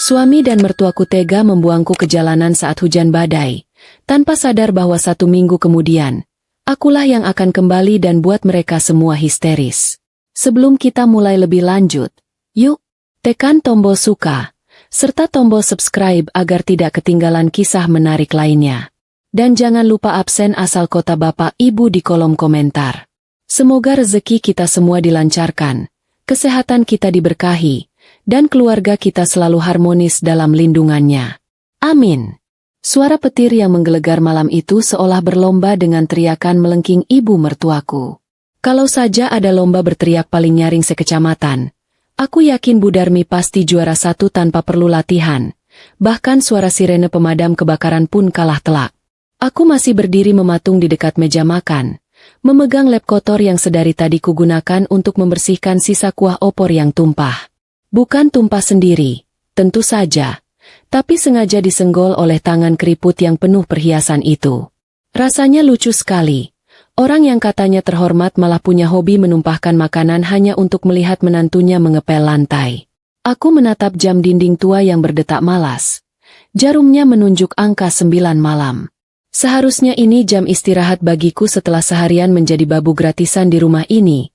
Suami dan mertuaku tega membuangku ke jalanan saat hujan badai, tanpa sadar bahwa 1 minggu kemudian, akulah yang akan kembali dan buat mereka semua histeris. Sebelum kita mulai lebih lanjut, yuk, tekan tombol suka, serta tombol subscribe agar tidak ketinggalan kisah menarik lainnya. Dan jangan lupa absen asal kota Bapak Ibu di kolom komentar. Semoga rezeki kita semua dilancarkan, kesehatan kita diberkahi, dan keluarga kita selalu harmonis dalam lindungannya. Amin. Suara petir yang menggelegar malam itu seolah berlomba dengan teriakan melengking ibu mertuaku. Kalau saja ada lomba berteriak paling nyaring sekecamatan, aku yakin Bu Darmi pasti juara 1 tanpa perlu latihan. Bahkan suara sirene pemadam kebakaran pun kalah telak. Aku masih berdiri mematung di dekat meja makan, memegang lap kotor yang sedari tadi kugunakan untuk membersihkan sisa kuah opor yang tumpah. Bukan tumpah sendiri, tentu saja, tapi sengaja disenggol oleh tangan keriput yang penuh perhiasan itu. Rasanya lucu sekali. Orang yang katanya terhormat malah punya hobi menumpahkan makanan hanya untuk melihat menantunya mengepel lantai. Aku menatap jam dinding tua yang berdetak malas. Jarumnya menunjuk angka 9 malam. Seharusnya ini jam istirahat bagiku setelah seharian menjadi babu gratisan di rumah ini.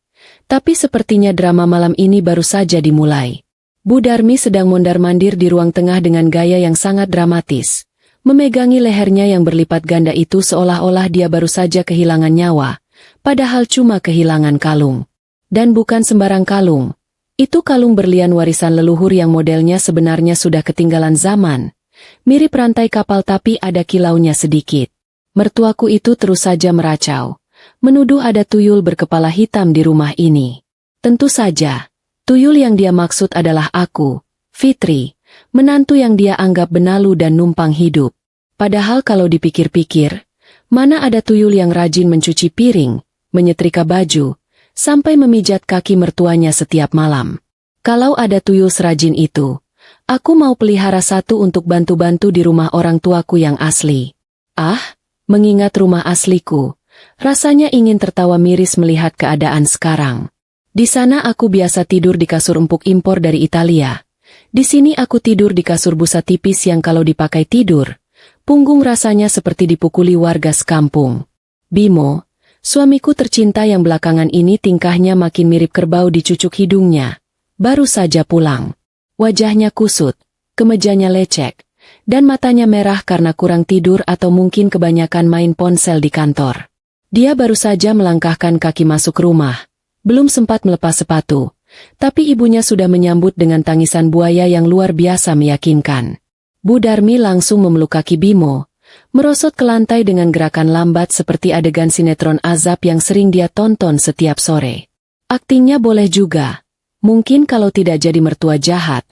Tapi sepertinya drama malam ini baru saja dimulai. Bu Darmi sedang mondar-mandir di ruang tengah dengan gaya yang sangat dramatis. Memegangi lehernya yang berlipat ganda itu seolah-olah dia baru saja kehilangan nyawa, padahal cuma kehilangan kalung. Dan bukan sembarang kalung. Itu kalung berlian warisan leluhur yang modelnya sebenarnya sudah ketinggalan zaman. Mirip rantai kapal tapi ada kilaunya sedikit. Mertuaku itu terus saja meracau, menuduh ada tuyul berkepala hitam di rumah ini. Tentu saja, tuyul yang dia maksud adalah aku, Fitri, menantu yang dia anggap benalu dan numpang hidup. Padahal kalau dipikir-pikir, mana ada tuyul yang rajin mencuci piring, menyetrika baju, sampai memijat kaki mertuanya setiap malam. Kalau ada tuyul serajin itu, aku mau pelihara 1 untuk bantu-bantu di rumah orang tuaku yang asli. Ah, mengingat rumah asliku, rasanya ingin tertawa miris melihat keadaan sekarang. Di sana aku biasa tidur di kasur empuk impor dari Italia. Di sini aku tidur di kasur busa tipis yang kalau dipakai tidur, punggung rasanya seperti dipukuli warga sekampung. Bimo, suamiku tercinta yang belakangan ini tingkahnya makin mirip kerbau dicucuk hidungnya. Baru saja pulang. Wajahnya kusut, kemejanya lecek, dan matanya merah karena kurang tidur atau mungkin kebanyakan main ponsel di kantor. Dia baru saja melangkahkan kaki masuk rumah. Belum sempat melepas sepatu, tapi ibunya sudah menyambut dengan tangisan buaya yang luar biasa meyakinkan. Bu Darmi langsung memeluk kaki Bimo, merosot ke lantai dengan gerakan lambat seperti adegan sinetron azab yang sering dia tonton setiap sore. Aktingnya boleh juga. Mungkin kalau tidak jadi mertua jahat,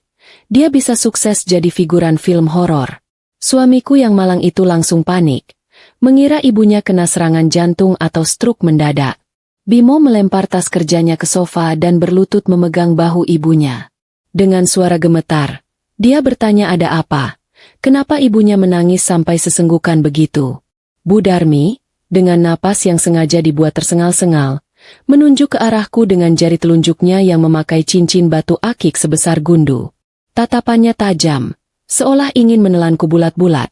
dia bisa sukses jadi figuran film horor. Suamiku yang malang itu langsung panik, mengira ibunya kena serangan jantung atau stroke mendadak. Bimo melempar tas kerjanya ke sofa dan berlutut memegang bahu ibunya. Dengan suara gemetar, dia bertanya ada apa, kenapa ibunya menangis sampai sesenggukan begitu. Bu Darmi, dengan napas yang sengaja dibuat tersengal-sengal, menunjuk ke arahku dengan jari telunjuknya yang memakai cincin batu akik sebesar gundu. Tatapannya tajam, seolah ingin menelanku bulat-bulat.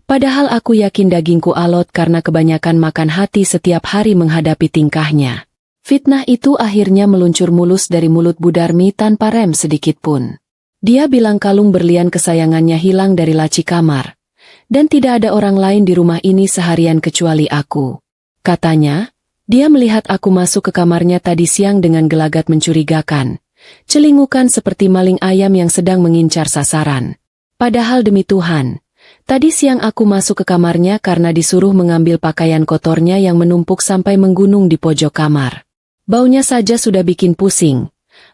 Padahal aku yakin dagingku alot karena kebanyakan makan hati setiap hari menghadapi tingkahnya. Fitnah itu akhirnya meluncur mulus dari mulut Bu Darmi tanpa rem sedikit pun. Dia bilang kalung berlian kesayangannya hilang dari laci kamar. Dan tidak ada orang lain di rumah ini seharian kecuali aku. Katanya, dia melihat aku masuk ke kamarnya tadi siang dengan gelagat mencurigakan. Celingukan seperti maling ayam yang sedang mengincar sasaran. Padahal demi Tuhan, tadi siang aku masuk ke kamarnya karena disuruh mengambil pakaian kotornya yang menumpuk sampai menggunung di pojok kamar. Baunya saja sudah bikin pusing.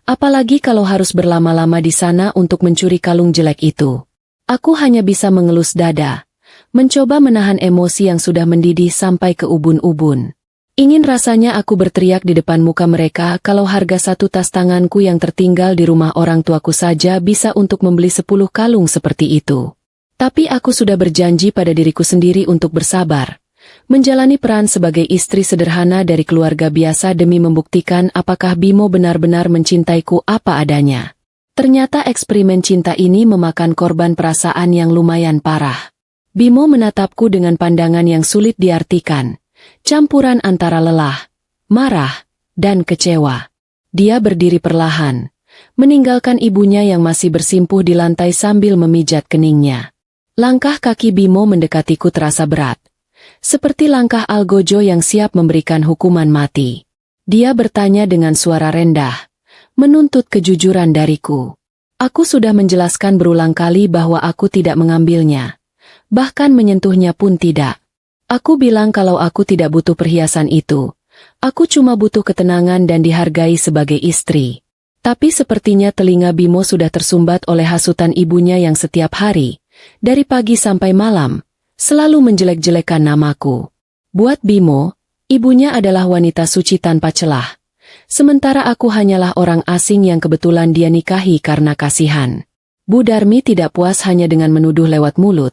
Apalagi kalau harus berlama-lama di sana untuk mencuri kalung jelek itu. Aku hanya bisa mengelus dada, mencoba menahan emosi yang sudah mendidih sampai ke ubun-ubun. Ingin rasanya aku berteriak di depan muka mereka kalau harga 1 tas tanganku yang tertinggal di rumah orang tuaku saja bisa untuk membeli 10 kalung seperti itu. Tapi aku sudah berjanji pada diriku sendiri untuk bersabar, menjalani peran sebagai istri sederhana dari keluarga biasa demi membuktikan apakah Bimo benar-benar mencintaiku apa adanya. Ternyata eksperimen cinta ini memakan korban perasaan yang lumayan parah. Bimo menatapku dengan pandangan yang sulit diartikan, campuran antara lelah, marah, dan kecewa. Dia berdiri perlahan, meninggalkan ibunya yang masih bersimpuh di lantai sambil memijat keningnya. Langkah kaki Bimo mendekatiku terasa berat, seperti langkah Algojo yang siap memberikan hukuman mati. Dia bertanya dengan suara rendah, menuntut kejujuran dariku. Aku sudah menjelaskan berulang kali bahwa aku tidak mengambilnya. Bahkan menyentuhnya pun tidak. Aku bilang kalau aku tidak butuh perhiasan itu. Aku cuma butuh ketenangan dan dihargai sebagai istri. Tapi sepertinya telinga Bimo sudah tersumbat oleh hasutan ibunya yang setiap hari, dari pagi sampai malam, selalu menjelek-jelekan namaku. Buat Bimo, ibunya adalah wanita suci tanpa celah. Sementara aku hanyalah orang asing yang kebetulan dia nikahi karena kasihan. Bu Darmi tidak puas hanya dengan menuduh lewat mulut.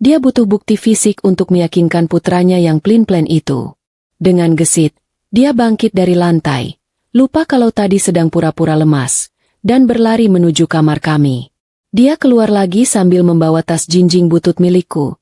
Dia butuh bukti fisik untuk meyakinkan putranya yang plin-plan itu. Dengan gesit, dia bangkit dari lantai, lupa kalau tadi sedang pura-pura lemas, dan berlari menuju kamar kami. Dia keluar lagi sambil membawa tas jinjing butut milikku.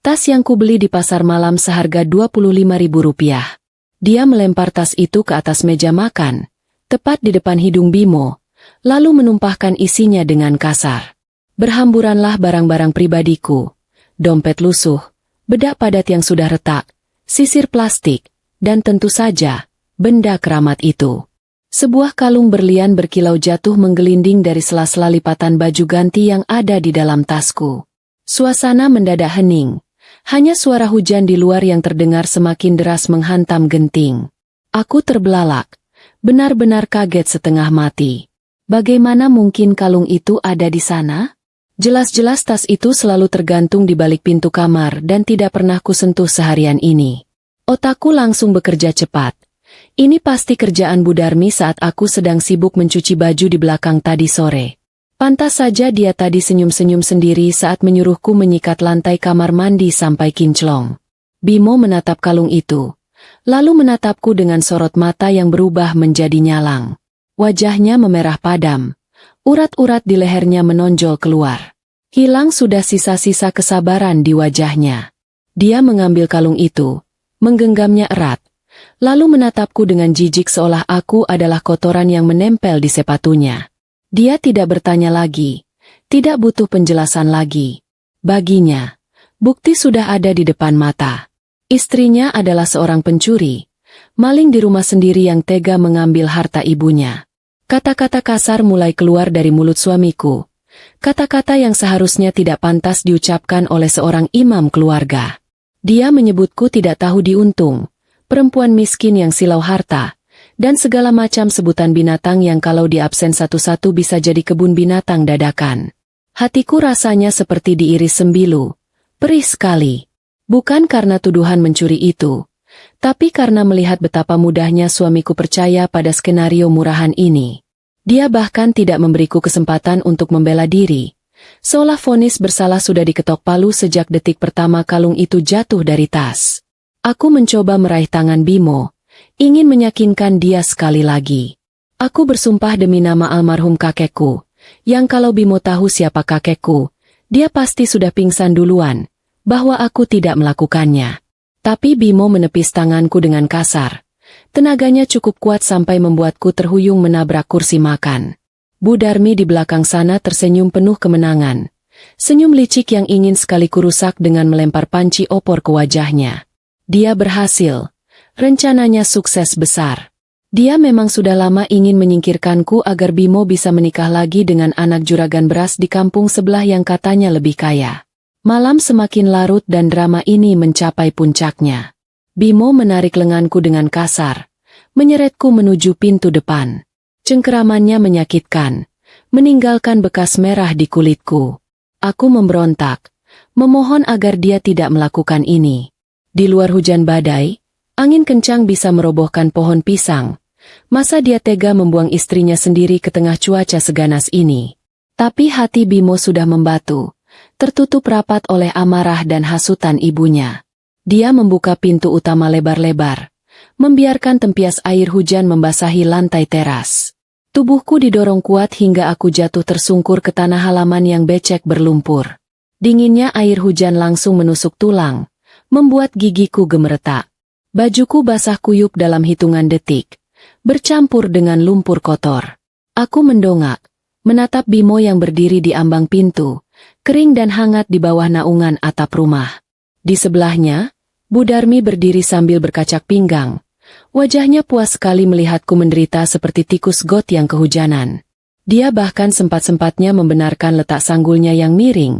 Tas yang kubeli di pasar malam seharga Rp25.000. Dia melempar tas itu ke atas meja makan, tepat di depan hidung Bimo, lalu menumpahkan isinya dengan kasar. Berhamburanlah barang-barang pribadiku. Dompet lusuh, bedak padat yang sudah retak, sisir plastik, dan tentu saja, benda keramat itu. Sebuah kalung berlian berkilau jatuh menggelinding dari sela-sela lipatan baju ganti yang ada di dalam tasku. Suasana mendadak hening, hanya suara hujan di luar yang terdengar semakin deras menghantam genting. Aku terbelalak, benar-benar kaget setengah mati. Bagaimana mungkin kalung itu ada di sana? Jelas-jelas tas itu selalu tergantung di balik pintu kamar dan tidak pernah kusentuh seharian ini. Otakku langsung bekerja cepat. Ini pasti kerjaan Bu Darmi saat aku sedang sibuk mencuci baju di belakang tadi sore. Pantas saja dia tadi senyum-senyum sendiri saat menyuruhku menyikat lantai kamar mandi sampai kinclong. Bimo menatap kalung itu, lalu menatapku dengan sorot mata yang berubah menjadi nyalang. Wajahnya memerah padam. Urat-urat di lehernya menonjol keluar. Hilang sudah sisa-sisa kesabaran di wajahnya. Dia mengambil kalung itu, menggenggamnya erat, lalu menatapku dengan jijik seolah aku adalah kotoran yang menempel di sepatunya. Dia tidak bertanya lagi, tidak butuh penjelasan lagi. Baginya, bukti sudah ada di depan mata. Istrinya adalah seorang pencuri, maling di rumah sendiri yang tega mengambil harta ibunya. Kata-kata kasar mulai keluar dari mulut suamiku. Kata-kata yang seharusnya tidak pantas diucapkan oleh seorang imam keluarga. Dia menyebutku tidak tahu diuntung, perempuan miskin yang silau harta, dan segala macam sebutan binatang yang kalau diabsen satu-satu bisa jadi kebun binatang dadakan. Hatiku rasanya seperti diiris sembilu. Perih sekali. Bukan karena tuduhan mencuri itu, tapi karena melihat betapa mudahnya suamiku percaya pada skenario murahan ini. Dia bahkan tidak memberiku kesempatan untuk membela diri, seolah vonis bersalah sudah diketok palu sejak detik pertama kalung itu jatuh dari tas. Aku mencoba meraih tangan Bimo, ingin meyakinkan dia sekali lagi. Aku bersumpah demi nama almarhum kakekku, yang kalau Bimo tahu siapa kakekku, dia pasti sudah pingsan duluan, bahwa aku tidak melakukannya. Tapi Bimo menepis tanganku dengan kasar. Tenaganya cukup kuat sampai membuatku terhuyung menabrak kursi makan. Bu Darmi di belakang sana tersenyum penuh kemenangan. Senyum licik yang ingin sekali kurusak dengan melempar panci opor ke wajahnya. Dia berhasil. Rencananya sukses besar. Dia memang sudah lama ingin menyingkirkanku agar Bimo bisa menikah lagi dengan anak juragan beras di kampung sebelah yang katanya lebih kaya. Malam semakin larut dan drama ini mencapai puncaknya. Bimo menarik lenganku dengan kasar, menyeretku menuju pintu depan. Cengkeramannya menyakitkan, meninggalkan bekas merah di kulitku. Aku memberontak, memohon agar dia tidak melakukan ini. Di luar hujan badai, angin kencang bisa merobohkan pohon pisang. Masa dia tega membuang istrinya sendiri ke tengah cuaca seganas ini? Tapi hati Bimo sudah membatu. Tertutup rapat oleh amarah dan hasutan ibunya. Dia membuka pintu utama lebar-lebar, membiarkan tempias air hujan membasahi lantai teras. Tubuhku didorong kuat hingga aku jatuh tersungkur ke tanah halaman yang becek berlumpur. Dinginnya air hujan langsung menusuk tulang, membuat gigiku gemeretak. Bajuku basah kuyup dalam hitungan detik, bercampur dengan lumpur kotor. Aku mendongak, menatap Bimo yang berdiri di ambang pintu, kering dan hangat di bawah naungan atap rumah. Di sebelahnya, Bu Darmi berdiri sambil berkacak pinggang. Wajahnya puas sekali melihatku menderita seperti tikus got yang kehujanan. Dia bahkan sempat-sempatnya membenarkan letak sanggulnya yang miring,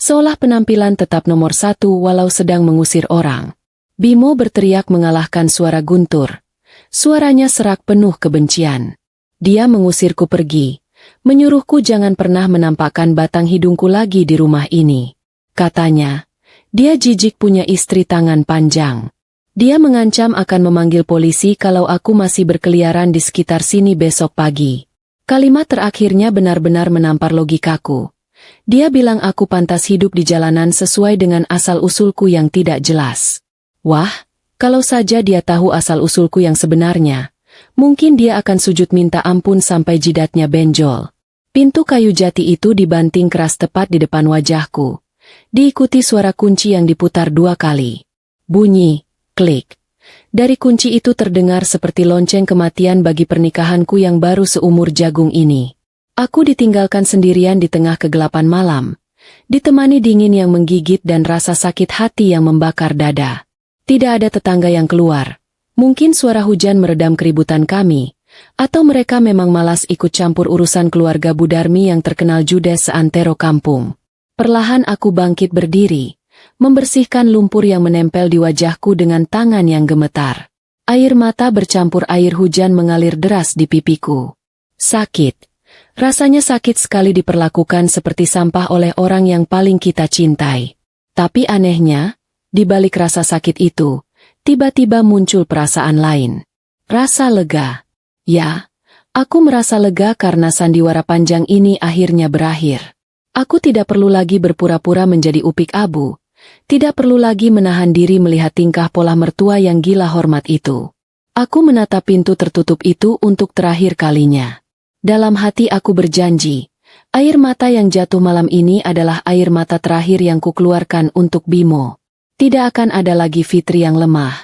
seolah penampilan tetap nomor satu walau sedang mengusir orang. Bimo berteriak mengalahkan suara guntur. Suaranya serak penuh kebencian. Dia mengusirku pergi, menyuruhku jangan pernah menampakkan batang hidungku lagi di rumah ini. Katanya, dia jijik punya istri tangan panjang. Dia mengancam akan memanggil polisi kalau aku masih berkeliaran di sekitar sini besok pagi. Kalimat terakhirnya benar-benar menampar logikaku. Dia bilang aku pantas hidup di jalanan sesuai dengan asal-usulku yang tidak jelas. Wah, kalau saja dia tahu asal-usulku yang sebenarnya, mungkin dia akan sujud minta ampun sampai jidatnya benjol. Pintu kayu jati itu dibanting keras tepat di depan wajahku. Diikuti suara kunci yang diputar 2 kali. Bunyi. Klik. Dari kunci itu terdengar seperti lonceng kematian bagi pernikahanku yang baru seumur jagung ini. Aku ditinggalkan sendirian di tengah kegelapan malam, ditemani dingin yang menggigit dan rasa sakit hati yang membakar dada. Tidak ada tetangga yang keluar. Mungkin suara hujan meredam keributan kami, atau mereka memang malas ikut campur urusan keluarga Bu Darmi yang terkenal judes seantero kampung. Perlahan aku bangkit berdiri, membersihkan lumpur yang menempel di wajahku dengan tangan yang gemetar. Air mata bercampur air hujan mengalir deras di pipiku. Sakit. Rasanya sakit sekali diperlakukan seperti sampah oleh orang yang paling kita cintai. Tapi anehnya, di balik rasa sakit itu, tiba-tiba muncul perasaan lain. Rasa lega. Ya, aku merasa lega karena sandiwara panjang ini akhirnya berakhir. Aku tidak perlu lagi berpura-pura menjadi upik abu. Tidak perlu lagi menahan diri melihat tingkah pola mertua yang gila hormat itu. Aku menatap pintu tertutup itu untuk terakhir kalinya. Dalam hati aku berjanji, air mata yang jatuh malam ini adalah air mata terakhir yang kukeluarkan untuk Bimo. Tidak akan ada lagi Fitri yang lemah,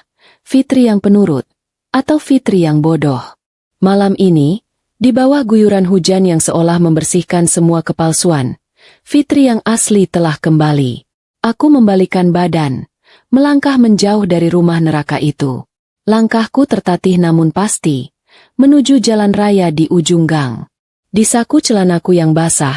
Fitri yang penurut, atau Fitri yang bodoh. Malam ini, di bawah guyuran hujan yang seolah membersihkan semua kepalsuan, Fitri yang asli telah kembali. Aku membalikan badan, melangkah menjauh dari rumah neraka itu. Langkahku tertatih namun pasti, menuju jalan raya di ujung gang. Di saku celanaku yang basah,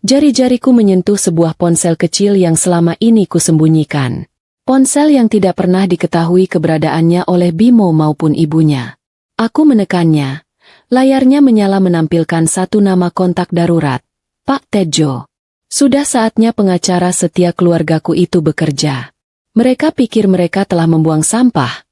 jari-jariku menyentuh sebuah ponsel kecil yang selama ini kusembunyikan. Ponsel yang tidak pernah diketahui keberadaannya oleh Bimo maupun ibunya. Aku menekannya, layarnya menyala menampilkan 1 nama kontak darurat, Pak Tejo. Sudah saatnya pengacara setia keluargaku itu bekerja. Mereka pikir mereka telah membuang sampah,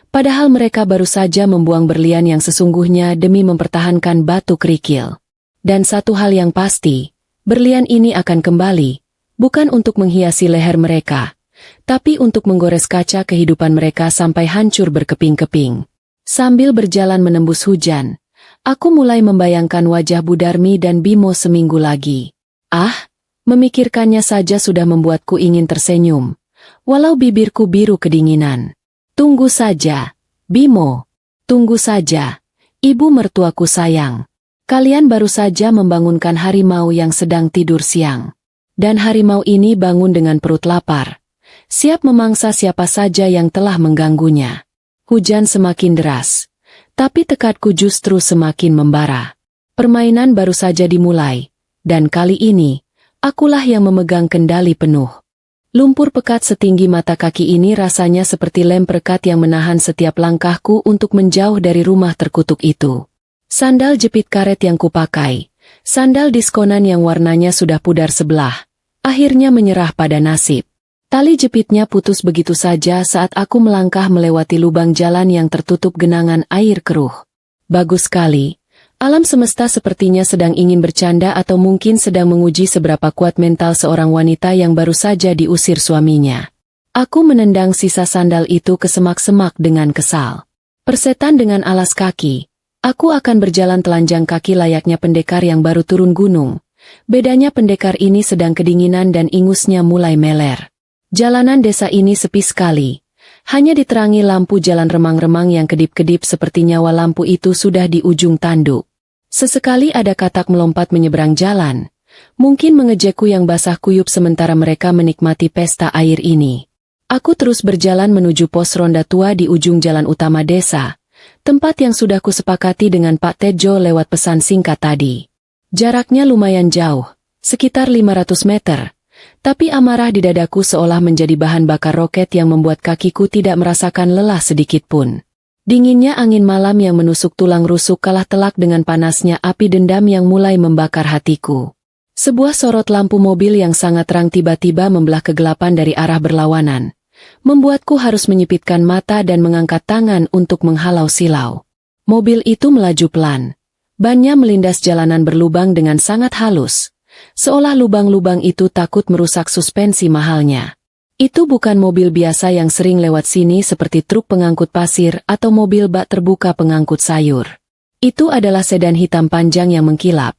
padahal mereka baru saja membuang berlian yang sesungguhnya demi mempertahankan batu kerikil. Dan satu hal yang pasti, berlian ini akan kembali, bukan untuk menghiasi leher mereka, tapi untuk menggores kaca kehidupan mereka sampai hancur berkeping-keping. Sambil berjalan menembus hujan, aku mulai membayangkan wajah Bu Darmi dan Bimo seminggu lagi. Memikirkannya saja sudah membuatku ingin tersenyum, walau bibirku biru kedinginan. Tunggu saja, Bimo. Tunggu saja, ibu mertuaku sayang. Kalian baru saja membangunkan harimau yang sedang tidur siang. Dan harimau ini bangun dengan perut lapar, siap memangsa siapa saja yang telah mengganggunya. Hujan semakin deras, tapi tekadku justru semakin membara. Permainan baru saja dimulai, dan kali ini, akulah yang memegang kendali penuh. Lumpur pekat setinggi mata kaki ini rasanya seperti lem perekat yang menahan setiap langkahku untuk menjauh dari rumah terkutuk itu. Sandal jepit karet yang kupakai, sandal diskonan yang warnanya sudah pudar sebelah, akhirnya menyerah pada nasib. Tali jepitnya putus begitu saja saat aku melangkah melewati lubang jalan yang tertutup genangan air keruh. Bagus sekali. Alam semesta sepertinya sedang ingin bercanda atau mungkin sedang menguji seberapa kuat mental seorang wanita yang baru saja diusir suaminya. Aku menendang sisa sandal itu ke semak-semak dengan kesal. Persetan dengan alas kaki, Aku akan berjalan telanjang kaki layaknya pendekar yang baru turun gunung. Bedanya pendekar ini sedang kedinginan dan ingusnya mulai meler. Jalanan desa ini sepi sekali. Hanya diterangi lampu jalan remang-remang yang kedip-kedip seperti nyawa lampu itu sudah di ujung tanduk. Sesekali ada katak melompat menyeberang jalan. Mungkin mengejekku yang basah kuyup sementara mereka menikmati pesta air ini. Aku terus berjalan menuju pos ronda tua di ujung jalan utama desa. Tempat yang sudah kusepakati dengan Pak Tejo lewat pesan singkat tadi. Jaraknya lumayan jauh, sekitar 500 meter. Tapi amarah di dadaku seolah menjadi bahan bakar roket yang membuat kakiku tidak merasakan lelah sedikit pun. Dinginnya angin malam yang menusuk tulang rusuk kalah telak dengan panasnya api dendam yang mulai membakar hatiku. Sebuah sorot lampu mobil yang sangat terang tiba-tiba membelah kegelapan dari arah berlawanan. Membuatku harus menyipitkan mata dan mengangkat tangan untuk menghalau silau. Mobil itu melaju pelan. Bannya melindas jalanan berlubang dengan sangat halus. Seolah lubang-lubang itu takut merusak suspensi mahalnya. Itu bukan mobil biasa yang sering lewat sini seperti truk pengangkut pasir atau mobil bak terbuka pengangkut sayur. Itu adalah sedan hitam panjang yang mengkilap.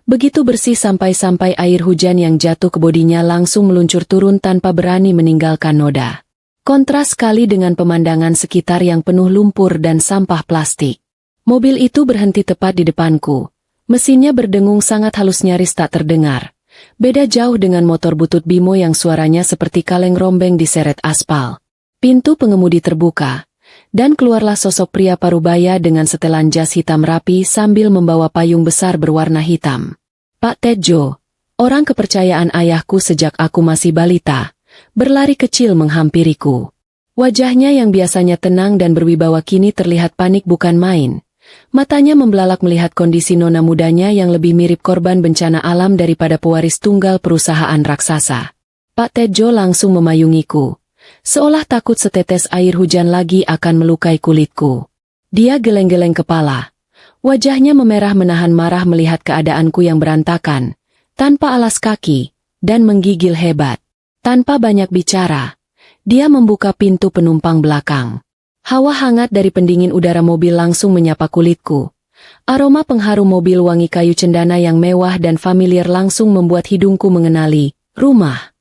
Begitu bersih sampai-sampai air hujan yang jatuh ke bodinya langsung meluncur turun tanpa berani meninggalkan noda. Kontras sekali dengan pemandangan sekitar yang penuh lumpur dan sampah plastik. Mobil itu berhenti tepat di depanku. Mesinnya berdengung sangat halus nyaris tak terdengar. Beda jauh dengan motor butut Bimo yang suaranya seperti kaleng rombeng diseret aspal. Pintu pengemudi terbuka. Dan keluarlah sosok pria parubaya dengan setelan jas hitam rapi sambil membawa payung besar berwarna hitam. Pak Tejo, orang kepercayaan ayahku sejak aku masih balita, berlari kecil menghampiriku. Wajahnya yang biasanya tenang dan berwibawa kini terlihat panik bukan main. Matanya membelalak melihat kondisi nona mudanya yang lebih mirip korban bencana alam daripada pewaris tunggal perusahaan raksasa. Pak Tejo langsung memayungiku. Seolah takut setetes air hujan lagi akan melukai kulitku. Dia geleng-geleng kepala. Wajahnya memerah menahan marah melihat keadaanku yang berantakan, tanpa alas kaki, dan menggigil hebat. Tanpa banyak bicara, dia membuka pintu penumpang belakang. Hawa hangat dari pendingin udara mobil langsung menyapa kulitku. Aroma pengharum mobil wangi kayu cendana yang mewah dan familiar langsung membuat hidungku mengenali rumah.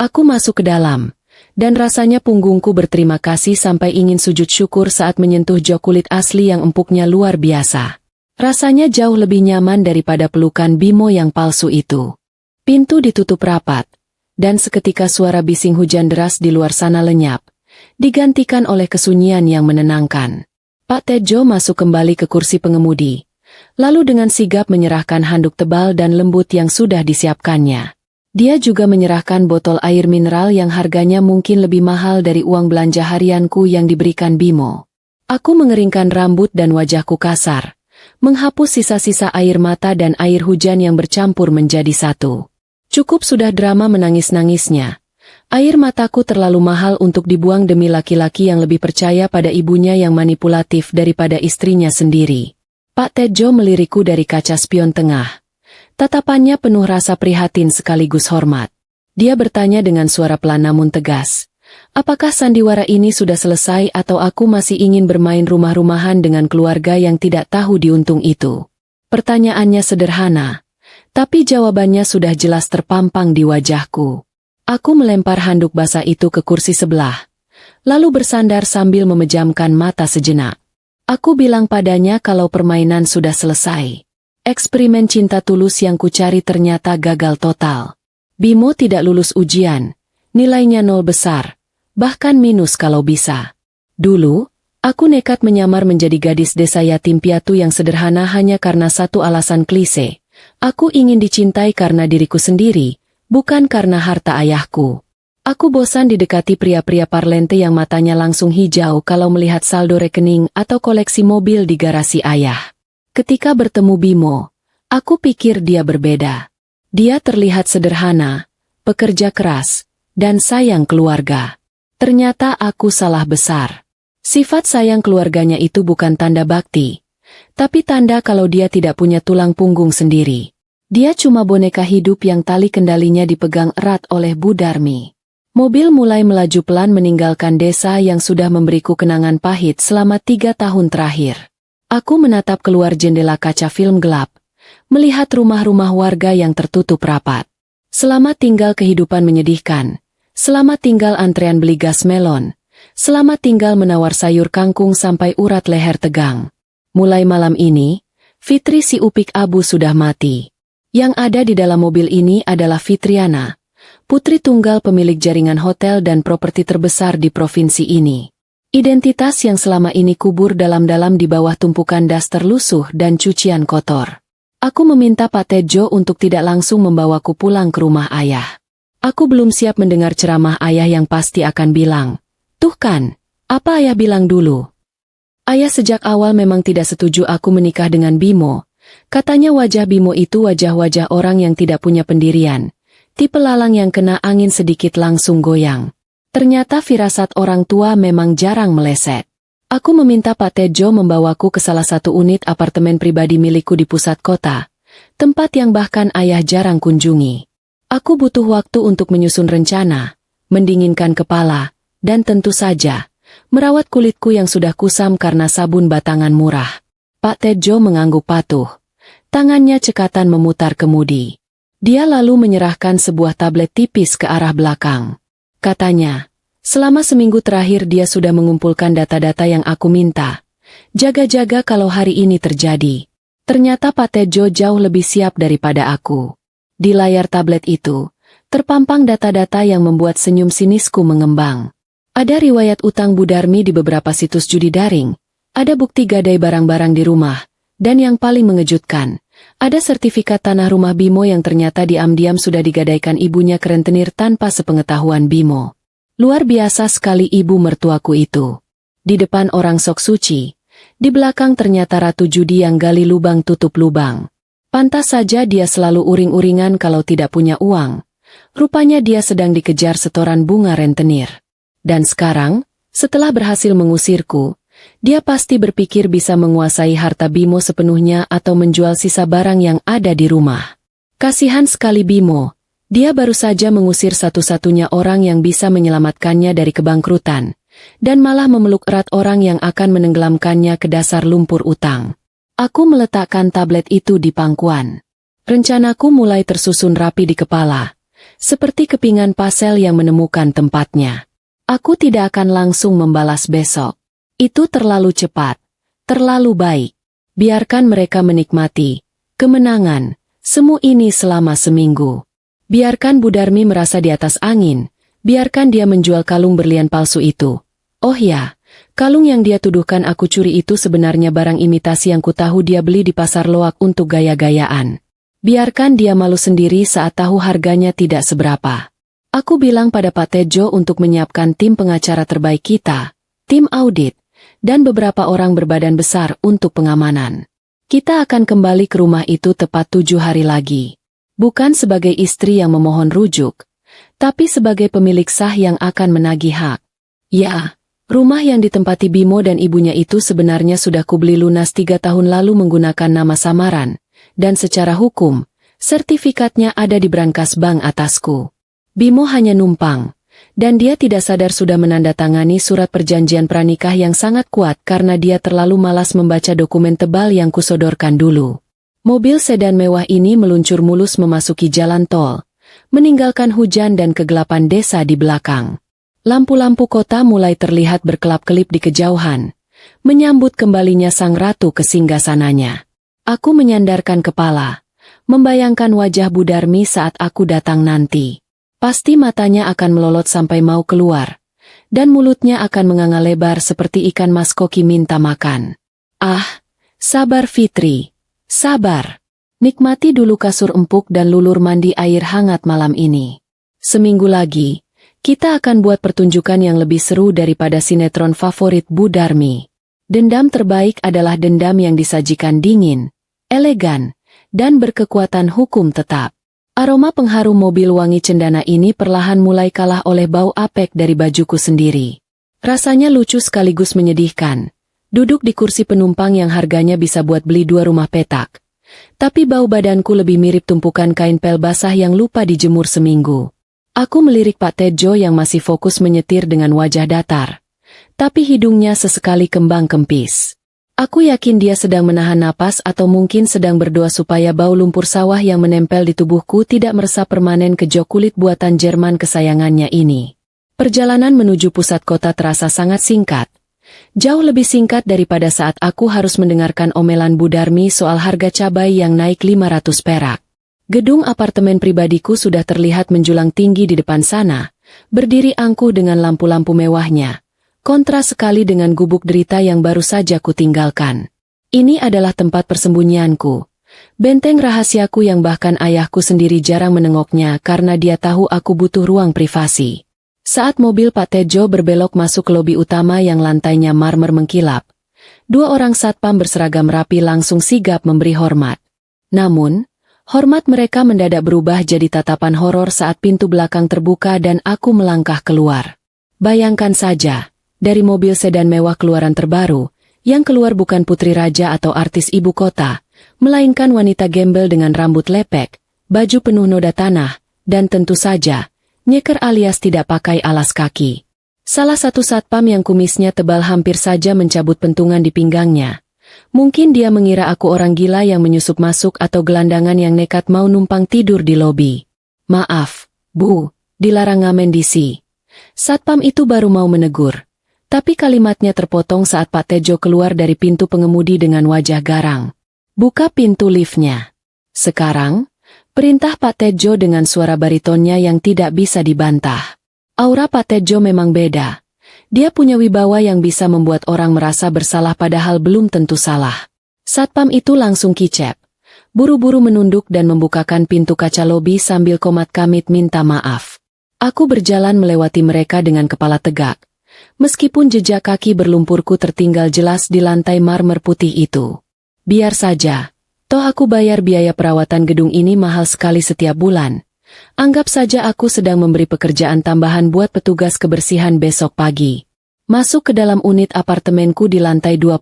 Aku masuk ke dalam. Dan rasanya punggungku berterima kasih sampai ingin sujud syukur saat menyentuh jok kulit asli yang empuknya luar biasa. Rasanya jauh lebih nyaman daripada pelukan Bimo yang palsu itu. Pintu ditutup rapat, dan seketika suara bising hujan deras di luar sana lenyap, digantikan oleh kesunyian yang menenangkan. Pak Tejo masuk kembali ke kursi pengemudi, lalu dengan sigap menyerahkan handuk tebal dan lembut yang sudah disiapkannya. Dia juga menyerahkan botol air mineral yang harganya mungkin lebih mahal dari uang belanja harianku yang diberikan Bimo. Aku mengeringkan rambut dan wajahku kasar, menghapus sisa-sisa air mata dan air hujan yang bercampur menjadi satu. Cukup sudah drama menangis-nangisnya. Air mataku terlalu mahal untuk dibuang demi laki-laki yang lebih percaya pada ibunya yang manipulatif daripada istrinya sendiri. Pak Tejo melirikku dari kaca spion tengah. Tatapannya penuh rasa prihatin sekaligus hormat. Dia bertanya dengan suara pelan namun tegas. Apakah sandiwara ini sudah selesai atau aku masih ingin bermain rumah-rumahan dengan keluarga yang tidak tahu diuntung itu? Pertanyaannya sederhana, tapi jawabannya sudah jelas terpampang di wajahku. Aku melempar handuk basah itu ke kursi sebelah, lalu bersandar sambil memejamkan mata sejenak. Aku bilang padanya kalau permainan sudah selesai. Eksperimen cinta tulus yang kucari ternyata gagal total. Bimo tidak lulus ujian, nilainya 0 besar, bahkan minus kalau bisa. Dulu, aku nekat menyamar menjadi gadis desa yatim piatu yang sederhana hanya karena satu alasan klise. Aku ingin dicintai karena diriku sendiri, bukan karena harta ayahku. Aku bosan didekati pria-pria parlente yang matanya langsung hijau kalau melihat saldo rekening atau koleksi mobil di garasi ayah. Ketika bertemu Bimo, aku pikir dia berbeda. Dia terlihat sederhana, pekerja keras, dan sayang keluarga. Ternyata aku salah besar. Sifat sayang keluarganya itu bukan tanda bakti, tapi tanda kalau dia tidak punya tulang punggung sendiri. Dia cuma boneka hidup yang tali kendalinya dipegang erat oleh Bu Darmi. Mobil mulai melaju pelan meninggalkan desa yang sudah memberiku kenangan pahit selama 3 tahun terakhir. Aku menatap keluar jendela kaca film gelap, melihat rumah-rumah warga yang tertutup rapat. Selamat tinggal kehidupan menyedihkan. Selamat tinggal antrean beli gas melon. Selamat tinggal menawar sayur kangkung sampai urat leher tegang. Mulai malam ini, Fitri si Upik Abu sudah mati. Yang ada di dalam mobil ini adalah Fitriana, putri tunggal pemilik jaringan hotel dan properti terbesar di provinsi ini. Identitas yang selama ini kubur dalam-dalam di bawah tumpukan daster lusuh dan cucian kotor. Aku meminta Pak Tejo untuk tidak langsung membawaku pulang ke rumah ayah. Aku belum siap mendengar ceramah ayah yang pasti akan bilang, "Tuh kan, apa ayah bilang dulu?" Ayah sejak awal memang tidak setuju aku menikah dengan Bimo. Katanya wajah Bimo itu wajah-wajah orang yang tidak punya pendirian. Tipe lalang yang kena angin sedikit langsung goyang. Ternyata firasat orang tua memang jarang meleset. Aku meminta Pak Tejo membawaku ke salah satu unit apartemen pribadi milikku di pusat kota. Tempat yang bahkan ayah jarang kunjungi. Aku butuh waktu untuk menyusun rencana, mendinginkan kepala, dan tentu saja merawat kulitku yang sudah kusam karena sabun batangan murah. Pak Tejo mengangguk patuh. Tangannya cekatan memutar kemudi. Dia lalu menyerahkan sebuah tablet tipis ke arah belakang. Katanya, selama seminggu terakhir dia sudah mengumpulkan data-data yang aku minta. Jaga-jaga kalau hari ini terjadi. Ternyata Pak Tejo jauh lebih siap daripada aku. Di layar tablet itu, terpampang data-data yang membuat senyum sinisku mengembang. Ada riwayat utang Bu Darmi di beberapa situs judi daring, ada bukti gadai barang-barang di rumah, dan yang paling mengejutkan, ada sertifikat tanah rumah Bimo yang ternyata diam-diam sudah digadaikan ibunya ke rentenir tanpa sepengetahuan Bimo. Luar biasa sekali ibu mertuaku itu. Di depan orang sok suci, di belakang ternyata ratu judi yang gali lubang tutup lubang. Pantas saja dia selalu uring-uringan kalau tidak punya uang. Rupanya dia sedang dikejar setoran bunga rentenir. Dan sekarang, setelah berhasil mengusirku, dia pasti berpikir bisa menguasai harta Bimo sepenuhnya atau menjual sisa barang yang ada di rumah. Kasihan sekali Bimo, dia baru saja mengusir satu-satunya orang yang bisa menyelamatkannya dari kebangkrutan, dan malah memeluk erat orang yang akan menenggelamkannya ke dasar lumpur utang. Aku meletakkan tablet itu di pangkuan. Rencanaku mulai tersusun rapi di kepala, seperti kepingan pasel yang menemukan tempatnya. Aku tidak akan langsung membalas besok. Itu terlalu cepat, terlalu baik. Biarkan mereka menikmati kemenangan, semu ini selama seminggu. Biarkan Bu Darmi merasa di atas angin, biarkan dia menjual kalung berlian palsu itu. Oh ya, kalung yang dia tuduhkan aku curi itu sebenarnya barang imitasi yang kutahu dia beli di pasar loak untuk gaya-gayaan. Biarkan dia malu sendiri saat tahu harganya tidak seberapa. Aku bilang pada Pak Tejo untuk menyiapkan tim pengacara terbaik kita, tim audit, dan beberapa orang berbadan besar untuk pengamanan. Kita akan kembali ke rumah itu tepat 7 hari lagi. Bukan sebagai istri yang memohon rujuk, tapi sebagai pemilik sah yang akan menagih hak. Ya, rumah yang ditempati Bimo dan ibunya itu sebenarnya sudah kubeli lunas 3 tahun lalu menggunakan nama samaran, dan secara hukum, sertifikatnya ada di brankas bank atasku. Bimo hanya numpang, dan dia tidak sadar sudah menandatangani surat perjanjian pranikah yang sangat kuat karena dia terlalu malas membaca dokumen tebal yang kusodorkan dulu. Mobil sedan mewah ini meluncur mulus memasuki jalan tol, meninggalkan hujan dan kegelapan desa di belakang. Lampu-lampu kota mulai terlihat berkelap-kelip di kejauhan, menyambut kembalinya sang ratu ke singgasananya. Aku menyandarkan kepala, membayangkan wajah Bu Darmi saat aku datang nanti. Pasti matanya akan melolot sampai mau keluar, dan mulutnya akan menganga lebar seperti ikan mas koki minta makan. Ah, sabar Fitri, sabar. Nikmati dulu kasur empuk dan lulur mandi air hangat malam ini. Seminggu lagi, kita akan buat pertunjukan yang lebih seru daripada sinetron favorit Bu Darmi. Dendam terbaik adalah dendam yang disajikan dingin, elegan, dan berkekuatan hukum tetap. Aroma pengharum mobil wangi cendana ini perlahan mulai kalah oleh bau apek dari bajuku sendiri. Rasanya lucu sekaligus menyedihkan. Duduk di kursi penumpang yang harganya bisa buat beli 2 rumah petak. Tapi bau badanku lebih mirip tumpukan kain pel basah yang lupa dijemur seminggu. Aku melirik Pak Tejo yang masih fokus menyetir dengan wajah datar. Tapi hidungnya sesekali kembang kempis. Aku yakin dia sedang menahan napas atau mungkin sedang berdoa supaya bau lumpur sawah yang menempel di tubuhku tidak meresap permanen ke jok kulit buatan Jerman kesayangannya ini. Perjalanan menuju pusat kota terasa sangat singkat. Jauh lebih singkat daripada saat aku harus mendengarkan omelan Bu Darmi soal harga cabai yang naik 500 perak. Gedung apartemen pribadiku sudah terlihat menjulang tinggi di depan sana, berdiri angkuh dengan lampu-lampu mewahnya. Kontras sekali dengan gubuk derita yang baru saja kutinggalkan. Ini adalah tempat persembunyianku. Benteng rahasiaku yang bahkan ayahku sendiri jarang menengoknya karena dia tahu aku butuh ruang privasi. Saat mobil Pak Tejo berbelok masuk ke lobi utama yang lantainya marmer mengkilap, 2 orang satpam berseragam rapi langsung sigap memberi hormat. Namun, hormat mereka mendadak berubah jadi tatapan horor saat pintu belakang terbuka dan aku melangkah keluar. Bayangkan saja. Dari mobil sedan mewah keluaran terbaru, yang keluar bukan putri raja atau artis ibu kota, melainkan wanita gembel dengan rambut lepek, baju penuh noda tanah, dan tentu saja, nyeker alias tidak pakai alas kaki. Salah satu satpam yang kumisnya tebal hampir saja mencabut pentungan di pinggangnya. Mungkin dia mengira aku orang gila yang menyusup masuk atau gelandangan yang nekat mau numpang tidur di lobi. Maaf, Bu, dilarang ngamen di sini. Satpam itu baru mau menegur. Tapi kalimatnya terpotong saat Pak Tejo keluar dari pintu pengemudi dengan wajah garang. Buka pintu liftnya. Sekarang, perintah Pak Tejo dengan suara baritonnya yang tidak bisa dibantah. Aura Pak Tejo memang beda. Dia punya wibawa yang bisa membuat orang merasa bersalah padahal belum tentu salah. Satpam itu langsung kicep. Buru-buru menunduk dan membukakan pintu kaca lobi sambil komat kamit minta maaf. Aku berjalan melewati mereka dengan kepala tegak. Meskipun jejak kaki berlumpurku tertinggal jelas di lantai marmer putih itu. Biar saja, toh aku bayar biaya perawatan gedung ini mahal sekali setiap bulan. Anggap saja aku sedang memberi pekerjaan tambahan buat petugas kebersihan besok pagi. Masuk ke dalam unit apartemenku di lantai 20.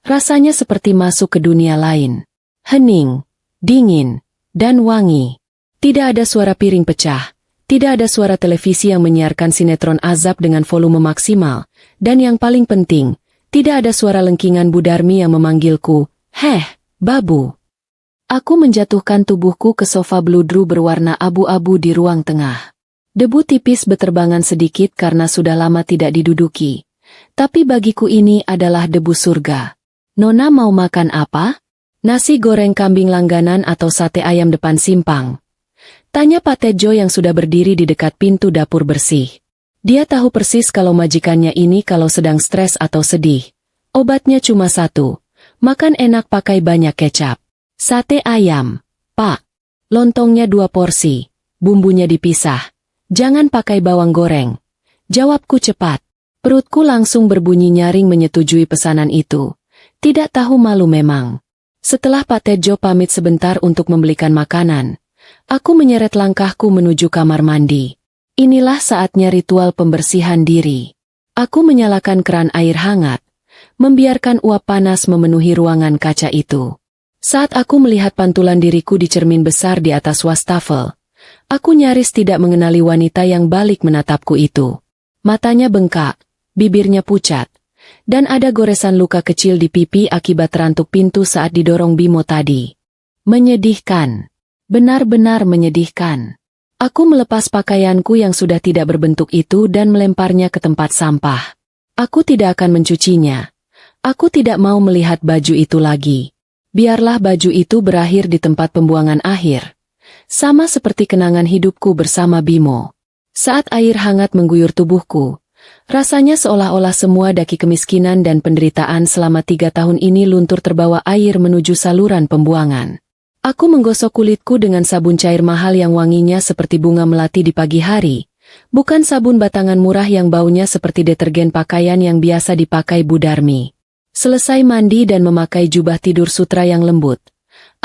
Rasanya seperti masuk ke dunia lain. Hening, dingin, dan wangi. Tidak ada suara piring pecah. Tidak ada suara televisi yang menyiarkan sinetron azab dengan volume maksimal, dan yang paling penting, tidak ada suara lengkingan Bu Darmi yang memanggilku, "Heh, Babu." Aku menjatuhkan tubuhku ke sofa bludru berwarna abu-abu di ruang tengah. Debu tipis beterbangan sedikit karena sudah lama tidak diduduki. Tapi bagiku ini adalah debu surga. Nona mau makan apa? Nasi goreng kambing langganan atau sate ayam depan simpang? Tanya Pak Tejo yang sudah berdiri di dekat pintu dapur bersih. Dia tahu persis kalau majikannya ini kalau sedang stres atau sedih. Obatnya cuma satu, makan enak pakai banyak kecap. Sate ayam, Pak. Lontongnya 2 porsi, bumbunya dipisah. Jangan pakai bawang goreng. Jawabku cepat. Perutku langsung berbunyi nyaring menyetujui pesanan itu. Tidak tahu malu memang. Setelah Pak Tejo pamit sebentar untuk membelikan makanan, aku menyeret langkahku menuju kamar mandi. Inilah saatnya ritual pembersihan diri. Aku menyalakan keran air hangat, membiarkan uap panas memenuhi ruangan kaca itu. Saat aku melihat pantulan diriku di cermin besar di atas wastafel, aku nyaris tidak mengenali wanita yang balik menatapku itu. Matanya bengkak, bibirnya pucat, dan ada goresan luka kecil di pipi akibat terantuk pintu saat didorong Bimo tadi. Menyedihkan. Benar-benar menyedihkan. Aku melepas pakaianku yang sudah tidak berbentuk itu dan melemparnya ke tempat sampah. Aku tidak akan mencucinya. Aku tidak mau melihat baju itu lagi. Biarlah baju itu berakhir di tempat pembuangan akhir. Sama seperti kenangan hidupku bersama Bimo. Saat air hangat mengguyur tubuhku, rasanya seolah-olah semua daki kemiskinan dan penderitaan selama 3 tahun ini luntur terbawa air menuju saluran pembuangan. Aku menggosok kulitku dengan sabun cair mahal yang wanginya seperti bunga melati di pagi hari, bukan sabun batangan murah yang baunya seperti detergen pakaian yang biasa dipakai Bu Darmi. Selesai mandi dan memakai jubah tidur sutra yang lembut,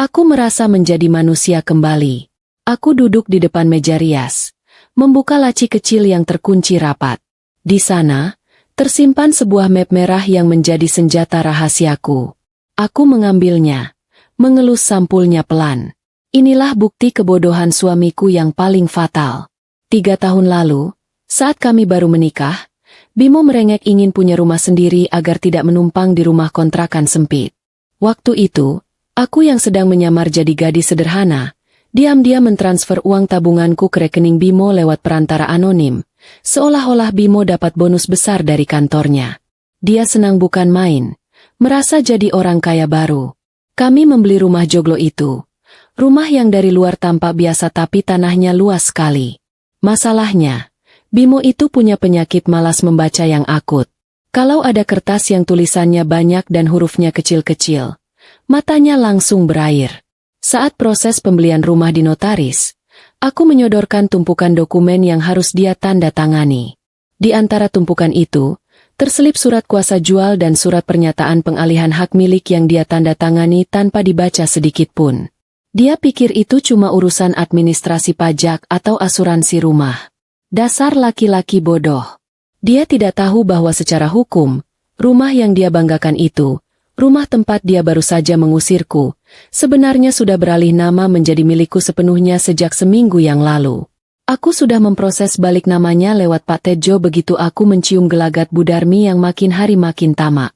aku merasa menjadi manusia kembali. Aku duduk di depan meja rias, membuka laci kecil yang terkunci rapat. Di sana, tersimpan sebuah map merah yang menjadi senjata rahasiaku. Aku mengambilnya. Mengelus sampulnya pelan. Inilah bukti kebodohan suamiku yang paling fatal. 3 tahun lalu, saat kami baru menikah, Bimo merengek ingin punya rumah sendiri agar tidak menumpang di rumah kontrakan sempit. Waktu itu, aku yang sedang menyamar jadi gadis sederhana, diam-diam mentransfer uang tabunganku ke rekening Bimo lewat perantara anonim, seolah-olah Bimo dapat bonus besar dari kantornya. Dia senang bukan main, merasa jadi orang kaya baru. Kami membeli rumah joglo itu. Rumah yang dari luar tampak biasa tapi tanahnya luas sekali. Masalahnya, Bimo itu punya penyakit malas membaca yang akut. Kalau ada kertas yang tulisannya banyak dan hurufnya kecil-kecil, matanya langsung berair. Saat proses pembelian rumah di notaris, aku menyodorkan tumpukan dokumen yang harus dia tanda tangani. Di antara tumpukan itu, terselip surat kuasa jual dan surat pernyataan pengalihan hak milik yang dia tanda tangani tanpa dibaca sedikit pun. Dia pikir itu cuma urusan administrasi pajak atau asuransi rumah. Dasar laki-laki bodoh. Dia tidak tahu bahwa secara hukum, rumah yang dia banggakan itu, rumah tempat dia baru saja mengusirku, sebenarnya sudah beralih nama menjadi milikku sepenuhnya sejak seminggu yang lalu. Aku sudah memproses balik namanya lewat Pak Tejo begitu aku mencium gelagat Bu Darmi yang makin hari makin tamak.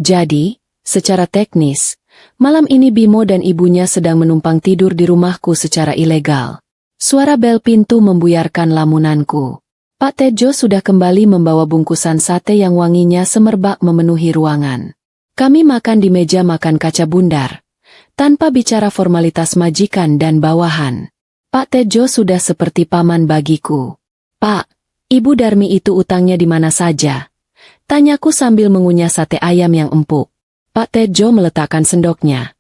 Jadi, secara teknis, malam ini Bimo dan ibunya sedang menumpang tidur di rumahku secara ilegal. Suara bel pintu membuyarkan lamunanku. Pak Tejo sudah kembali membawa bungkusan sate yang wanginya semerbak memenuhi ruangan. Kami makan di meja makan kaca bundar, tanpa bicara formalitas majikan dan bawahan. Pak Tejo sudah seperti paman bagiku. "Pak, Ibu Darmi itu utangnya di mana saja?" tanyaku sambil mengunyah sate ayam yang empuk. Pak Tejo meletakkan sendoknya,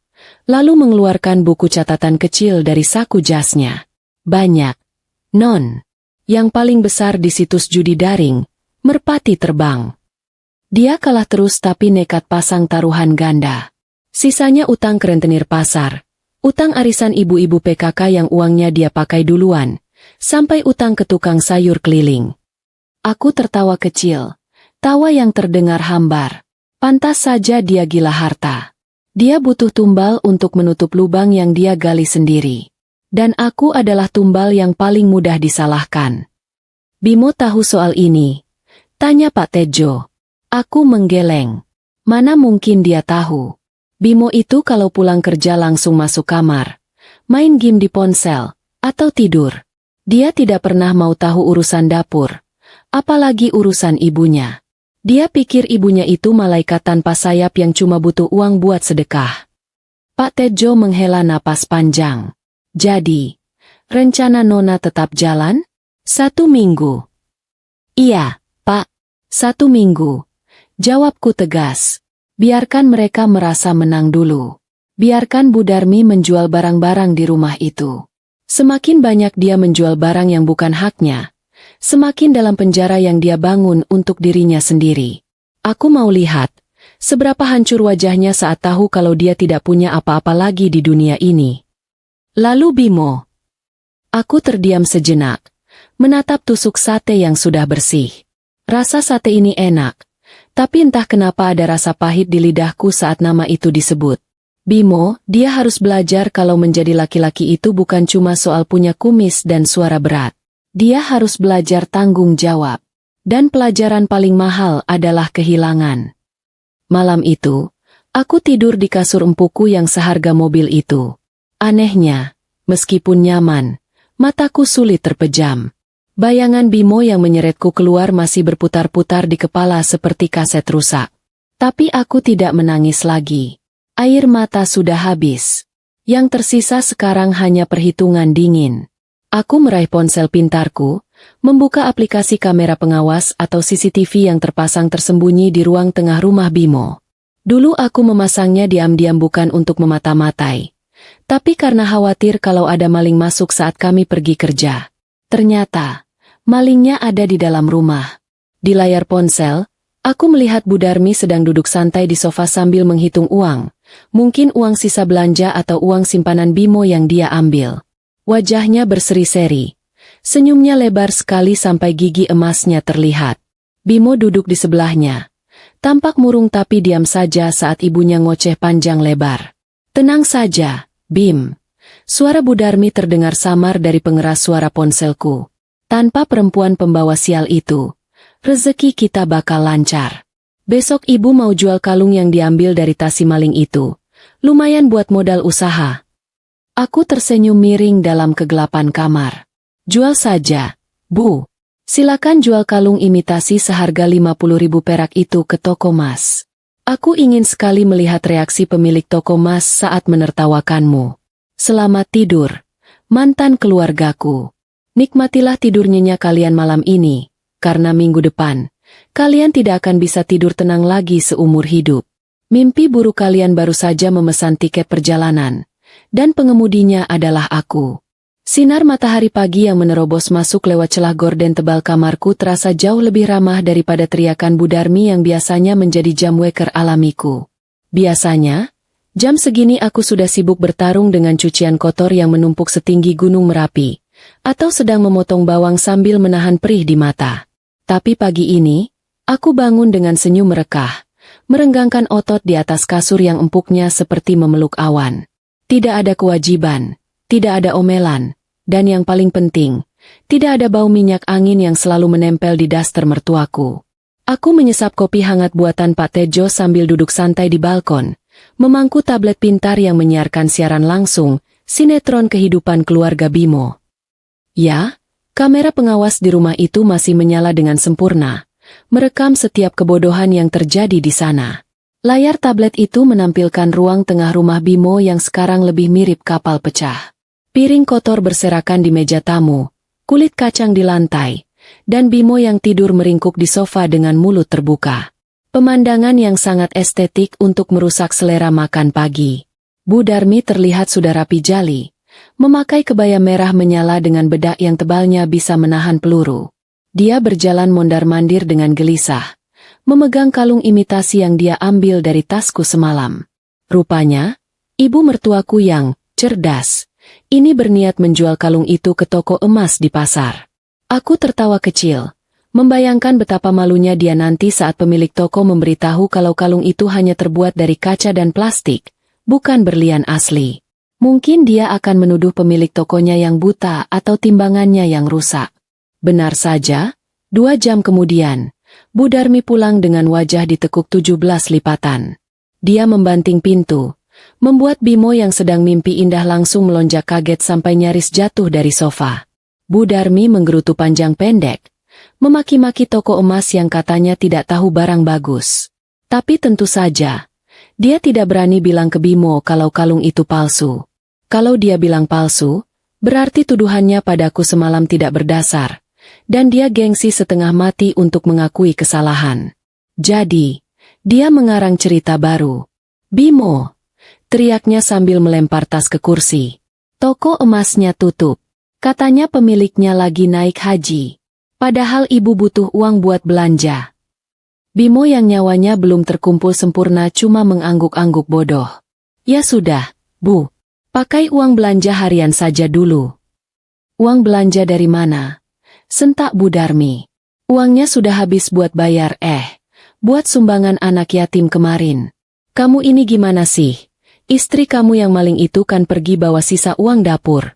lalu mengeluarkan buku catatan kecil dari saku jasnya. "Banyak, Non. Yang paling besar di situs judi daring, Merpati Terbang. Dia kalah terus tapi nekat pasang taruhan ganda. Sisanya utang ke rentenir pasar, utang arisan ibu-ibu PKK yang uangnya dia pakai duluan, sampai utang ke tukang sayur keliling." Aku tertawa kecil, tawa yang terdengar hambar. Pantas saja dia gila harta. Dia butuh tumbal untuk menutup lubang yang dia gali sendiri. Dan aku adalah tumbal yang paling mudah disalahkan. "Bimo tahu soal ini?" tanya Pak Tejo. Aku menggeleng. Mana mungkin dia tahu. Bimo itu kalau pulang kerja langsung masuk kamar, main game di ponsel, atau tidur. Dia tidak pernah mau tahu urusan dapur, apalagi urusan ibunya. Dia pikir ibunya itu malaikat tanpa sayap yang cuma butuh uang buat sedekah. Pak Tejo menghela napas panjang. "Jadi, rencana Nona tetap jalan? 1 minggu?" "Iya, Pak. 1 minggu. Jawabku tegas. Biarkan mereka merasa menang dulu. Biarkan Bu Darmi menjual barang-barang di rumah itu. Semakin banyak dia menjual barang yang bukan haknya, semakin dalam penjara yang dia bangun untuk dirinya sendiri. Aku mau lihat seberapa hancur wajahnya saat tahu kalau dia tidak punya apa-apa lagi di dunia ini." "Lalu Bimo?" Aku terdiam sejenak, menatap tusuk sate yang sudah bersih. Rasa sate ini enak, tapi entah kenapa ada rasa pahit di lidahku saat nama itu disebut. Bimo, dia harus belajar kalau menjadi laki-laki itu bukan cuma soal punya kumis dan suara berat. Dia harus belajar tanggung jawab. Dan pelajaran paling mahal adalah kehilangan. Malam itu, aku tidur di kasur empuku yang seharga mobil itu. Anehnya, meskipun nyaman, mataku sulit terpejam. Bayangan Bimo yang menyeretku keluar masih berputar-putar di kepala seperti kaset rusak. Tapi aku tidak menangis lagi. Air mata sudah habis. Yang tersisa sekarang hanya perhitungan dingin. Aku meraih ponsel pintarku, membuka aplikasi kamera pengawas atau CCTV yang terpasang tersembunyi di ruang tengah rumah Bimo. Dulu aku memasangnya diam-diam bukan untuk memata-matai, tapi karena khawatir kalau ada maling masuk saat kami pergi kerja. Ternyata, malingnya ada di dalam rumah. Di layar ponsel, aku melihat Bu Darmi sedang duduk santai di sofa sambil menghitung uang, mungkin uang sisa belanja atau uang simpanan Bimo yang dia ambil. Wajahnya berseri-seri. Senyumnya lebar sekali sampai gigi emasnya terlihat. Bimo duduk di sebelahnya. Tampak murung tapi diam saja saat ibunya ngoceh panjang lebar. "Tenang saja, Bim." Suara Bu Darmi terdengar samar dari pengeras suara ponselku. Tanpa perempuan pembawa sial itu, Rezeki kita bakal lancar. Besok ibu mau jual kalung yang diambil dari tas si maling itu. Lumayan buat modal usaha. Aku tersenyum miring dalam kegelapan kamar. Jual saja, Bu. Silakan jual kalung imitasi seharga 50.000 perak itu ke toko mas. Aku ingin sekali melihat reaksi pemilik toko mas saat menertawakanmu. Selamat tidur, mantan keluargaku. Nikmatilah tidur nyenyak kalian malam ini, karena minggu depan, kalian tidak akan bisa tidur tenang lagi seumur hidup. Mimpi buruk kalian baru saja memesan tiket perjalanan, dan pengemudinya adalah aku. Sinar matahari pagi yang menerobos masuk lewat celah gorden tebal kamarku terasa jauh lebih ramah daripada teriakan Bu Darmi yang biasanya menjadi jam weker alamiku. Biasanya, jam segini aku sudah sibuk bertarung dengan cucian kotor yang menumpuk setinggi gunung Merapi, atau sedang memotong bawang sambil menahan perih di mata. Tapi pagi ini, aku bangun dengan senyum merekah, merenggangkan otot di atas kasur yang empuknya seperti memeluk awan. Tidak ada kewajiban. Tidak ada omelan, dan yang paling penting, tidak ada bau minyak angin yang selalu menempel di daster mertuaku. Aku menyesap kopi hangat buatan Pak Tejo sambil duduk santai di balkon, memangku tablet pintar yang menyiarkan siaran langsung, sinetron kehidupan keluarga Bimo. Ya, kamera pengawas di rumah itu masih menyala dengan sempurna, merekam setiap kebodohan yang terjadi di sana. Layar tablet itu menampilkan ruang tengah rumah Bimo yang sekarang lebih mirip kapal pecah. Piring kotor berserakan di meja tamu, kulit kacang di lantai, dan Bimo yang tidur meringkuk di sofa dengan mulut terbuka. Pemandangan yang sangat estetik untuk merusak selera makan pagi. Bu Darmi terlihat sudah rapi jali, memakai kebaya merah menyala dengan bedak yang tebalnya bisa menahan peluru. Dia berjalan mondar-mandir dengan gelisah, memegang kalung imitasi yang dia ambil dari tasku semalam. Rupanya, ibu mertuaku yang cerdas ini berniat menjual kalung itu ke toko emas di pasar. Aku tertawa kecil, membayangkan betapa malunya dia nanti saat pemilik toko memberitahu kalau kalung itu hanya terbuat dari kaca dan plastik, bukan berlian asli. Mungkin dia akan menuduh pemilik tokonya yang buta atau timbangannya yang rusak. Benar saja, 2 jam kemudian, Bu Darmi pulang dengan wajah ditekuk 17 lipatan. Dia membanting pintu, membuat Bimo yang sedang mimpi indah langsung melonjak kaget sampai nyaris jatuh dari sofa. Bu Darmi menggerutu panjang pendek, memaki-maki toko emas yang katanya tidak tahu barang bagus. Tapi tentu saja, dia tidak berani bilang ke Bimo kalau kalung itu palsu. Kalau dia bilang palsu, berarti tuduhannya padaku semalam tidak berdasar, dan dia gengsi setengah mati untuk mengakui kesalahan. Jadi, dia mengarang cerita baru. Bimo! Teriaknya sambil melempar tas ke kursi. Toko emasnya tutup. Katanya pemiliknya lagi naik haji. Padahal ibu butuh uang buat belanja. Bimo yang nyawanya belum terkumpul sempurna cuma mengangguk-angguk bodoh. Ya sudah, Bu. Pakai uang belanja harian saja dulu. Uang belanja dari mana? Sentak Bu Darmi. Uangnya sudah habis buat bayar buat sumbangan anak yatim kemarin. Kamu ini gimana sih? Istri kamu yang maling itu kan pergi bawa sisa uang dapur.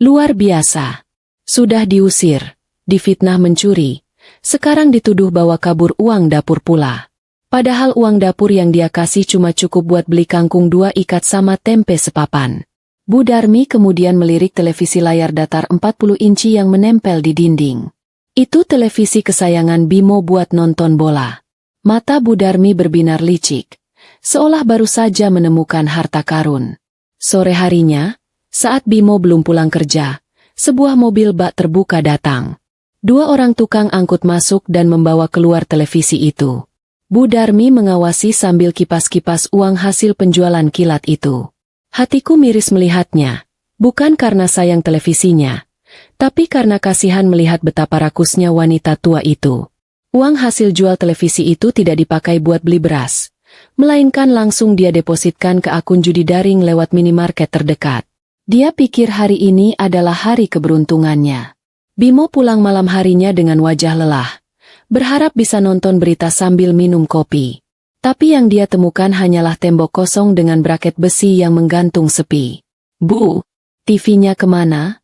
Luar biasa. Sudah diusir, difitnah mencuri, sekarang dituduh bawa kabur uang dapur pula. Padahal uang dapur yang dia kasih cuma cukup buat beli kangkung 2 ikat sama tempe sepapan. Bu Darmi kemudian melirik televisi layar datar 40 inci yang menempel di dinding. Itu televisi kesayangan Bimo buat nonton bola. Mata Bu Darmi berbinar licik, seolah baru saja menemukan harta karun. Sore harinya, saat Bimo belum pulang kerja, sebuah mobil bak terbuka datang. 2 orang tukang angkut masuk dan membawa keluar televisi itu. Bu Darmi mengawasi sambil kipas-kipas uang hasil penjualan kilat itu. Hatiku miris melihatnya, bukan karena sayang televisinya, tapi karena kasihan melihat betapa rakusnya wanita tua itu. Uang hasil jual televisi itu tidak dipakai buat beli beras, melainkan langsung dia depositkan ke akun judi daring lewat minimarket terdekat. Dia pikir hari ini adalah hari keberuntungannya. Bimo pulang malam harinya dengan wajah lelah, berharap bisa nonton berita sambil minum kopi. Tapi yang dia temukan hanyalah tembok kosong dengan braket besi yang menggantung sepi. Bu, TV-nya kemana?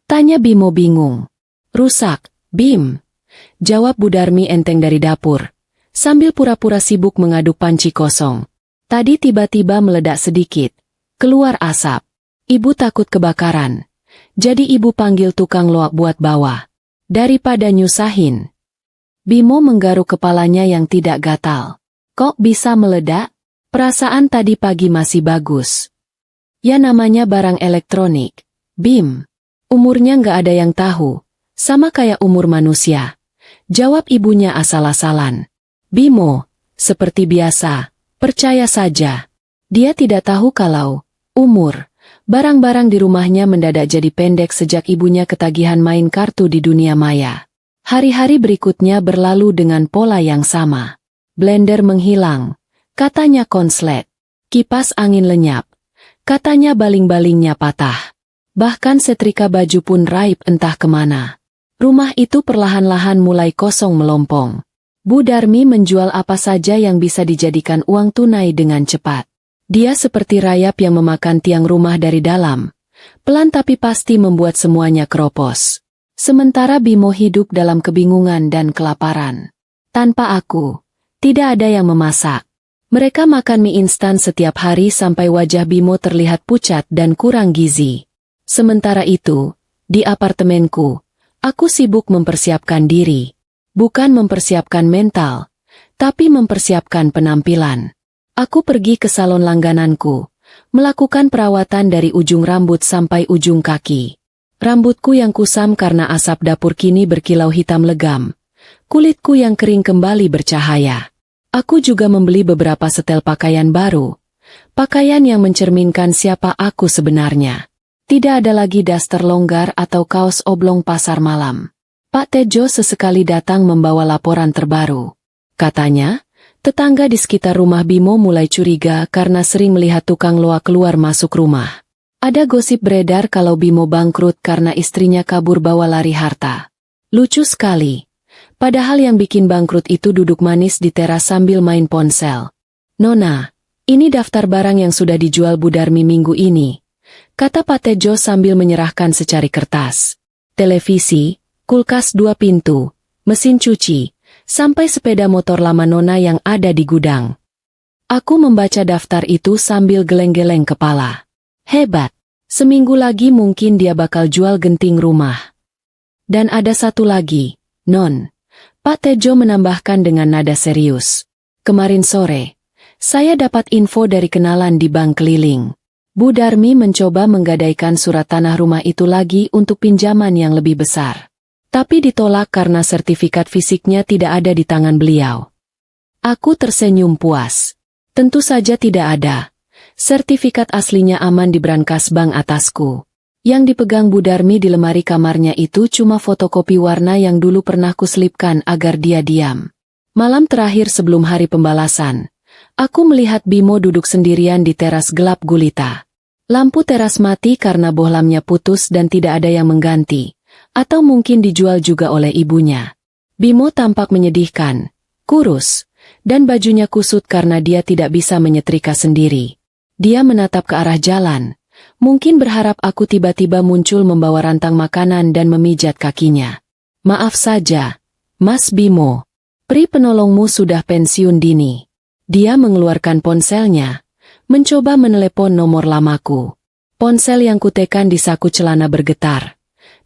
Tanya Bimo bingung. Rusak, Bim. jawab Bu Darmi enteng dari dapur, sambil pura-pura sibuk mengaduk panci kosong. Tadi tiba-tiba meledak sedikit, keluar asap. Ibu takut kebakaran. Jadi ibu panggil tukang loak buat bawa. Daripada nyusahin. Bimo menggaruk kepalanya yang tidak gatal. Kok bisa meledak? Perasaan tadi pagi masih bagus. Ya namanya barang elektronik. Bim. Umurnya nggak ada yang tahu. Sama kayak umur manusia. Jawab ibunya asal-asalan. Bimo, seperti biasa, percaya saja. Dia tidak tahu kalau umur. Barang-barang di rumahnya mendadak jadi pendek sejak ibunya ketagihan main kartu di dunia maya. Hari-hari berikutnya berlalu dengan pola yang sama. Blender menghilang. Katanya konslet. Kipas angin lenyap. Katanya baling-balingnya patah. Bahkan setrika baju pun raib entah kemana. Rumah itu perlahan-lahan mulai kosong melompong. Bu Darmi menjual apa saja yang bisa dijadikan uang tunai dengan cepat. Dia seperti rayap yang memakan tiang rumah dari dalam. Pelan tapi pasti membuat semuanya keropos. Sementara Bimo hidup dalam kebingungan dan kelaparan. Tanpa aku, tidak ada yang memasak. Mereka makan mie instan setiap hari sampai wajah Bimo terlihat pucat dan kurang gizi. Sementara itu, di apartemenku, aku sibuk mempersiapkan diri. Bukan mempersiapkan mental, tapi mempersiapkan penampilan. Aku pergi ke salon langgananku, melakukan perawatan dari ujung rambut sampai ujung kaki. Rambutku yang kusam karena asap dapur kini berkilau hitam legam. Kulitku yang kering kembali bercahaya. Aku juga membeli beberapa setel pakaian baru. Pakaian yang mencerminkan siapa aku sebenarnya. Tidak ada lagi daster longgar atau kaos oblong pasar malam. Pak Tejo sesekali datang membawa laporan terbaru. Katanya, tetangga di sekitar rumah Bimo mulai curiga karena sering melihat tukang loak keluar masuk rumah. Ada gosip beredar kalau Bimo bangkrut karena istrinya kabur bawa lari harta. Lucu sekali. Padahal yang bikin bangkrut itu duduk manis di teras sambil main ponsel. Nona, ini daftar barang yang sudah dijual Bu Darmi minggu ini. Kata Pak Tejo sambil menyerahkan secari kertas. Televisi, kulkas 2 pintu, mesin cuci, sampai sepeda motor lama Nona yang ada di gudang. Aku membaca daftar itu sambil geleng-geleng kepala. Hebat, seminggu lagi mungkin dia bakal jual genting rumah. Dan ada satu lagi, Non. Pak Tejo menambahkan dengan nada serius. Kemarin sore, saya dapat info dari kenalan di bank keliling. Bu Darmi mencoba menggadaikan surat tanah rumah itu lagi untuk pinjaman yang lebih besar. Tapi ditolak karena sertifikat fisiknya tidak ada di tangan beliau. Aku tersenyum puas. Tentu saja tidak ada. Sertifikat aslinya aman di brankas bank atasku. Yang dipegang Bu Darmi di lemari kamarnya itu cuma fotokopi warna yang dulu pernah kuselipkan agar dia diam. Malam terakhir sebelum hari pembalasan, aku melihat Bimo duduk sendirian di teras gelap gulita. Lampu teras mati karena bohlamnya putus dan tidak ada yang mengganti. Atau mungkin dijual juga oleh ibunya. Bimo tampak menyedihkan, kurus, dan bajunya kusut karena dia tidak bisa menyetrika sendiri. Dia menatap ke arah jalan, mungkin berharap aku tiba-tiba muncul membawa rantang makanan dan memijat kakinya. Maaf saja, Mas Bimo, pri penolongmu sudah pensiun dini. Dia mengeluarkan ponselnya, mencoba menelepon nomor lamaku. Ponsel yang kutekan di saku celana bergetar.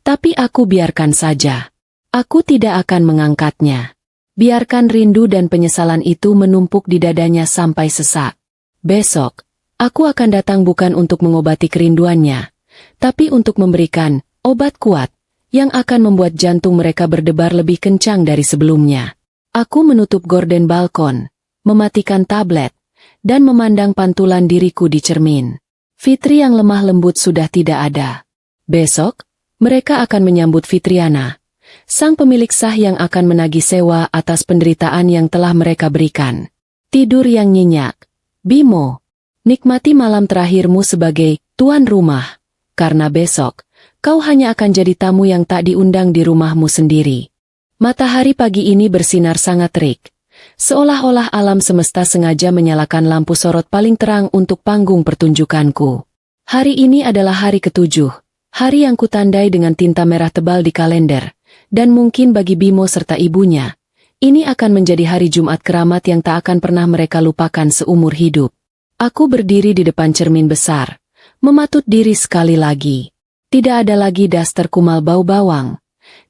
Tapi aku biarkan saja. Aku tidak akan mengangkatnya. Biarkan rindu dan penyesalan itu menumpuk di dadanya sampai sesak. Besok, aku akan datang bukan untuk mengobati kerinduannya, tapi untuk memberikan obat kuat yang akan membuat jantung mereka berdebar lebih kencang dari sebelumnya. Aku menutup gorden balkon, mematikan tablet, dan memandang pantulan diriku di cermin. Fitri yang lemah lembut sudah tidak ada. Besok, mereka akan menyambut Fitriana, sang pemilik sah yang akan menagih sewa atas penderitaan yang telah mereka berikan. Tidur yang nyenyak. Bimo, nikmati malam terakhirmu sebagai tuan rumah, karena besok, kau hanya akan jadi tamu yang tak diundang di rumahmu sendiri. Matahari pagi ini bersinar sangat terik, seolah-olah alam semesta sengaja menyalakan lampu sorot paling terang untuk panggung pertunjukanku. Hari ini adalah hari ke-7. Hari yang kutandai dengan tinta merah tebal di kalender, Dan mungkin bagi Bimo serta ibunya, ini akan menjadi hari Jumat keramat yang tak akan pernah mereka lupakan seumur hidup. Aku berdiri di depan cermin besar, mematut diri sekali lagi. Tidak ada lagi daster kumal bau bawang.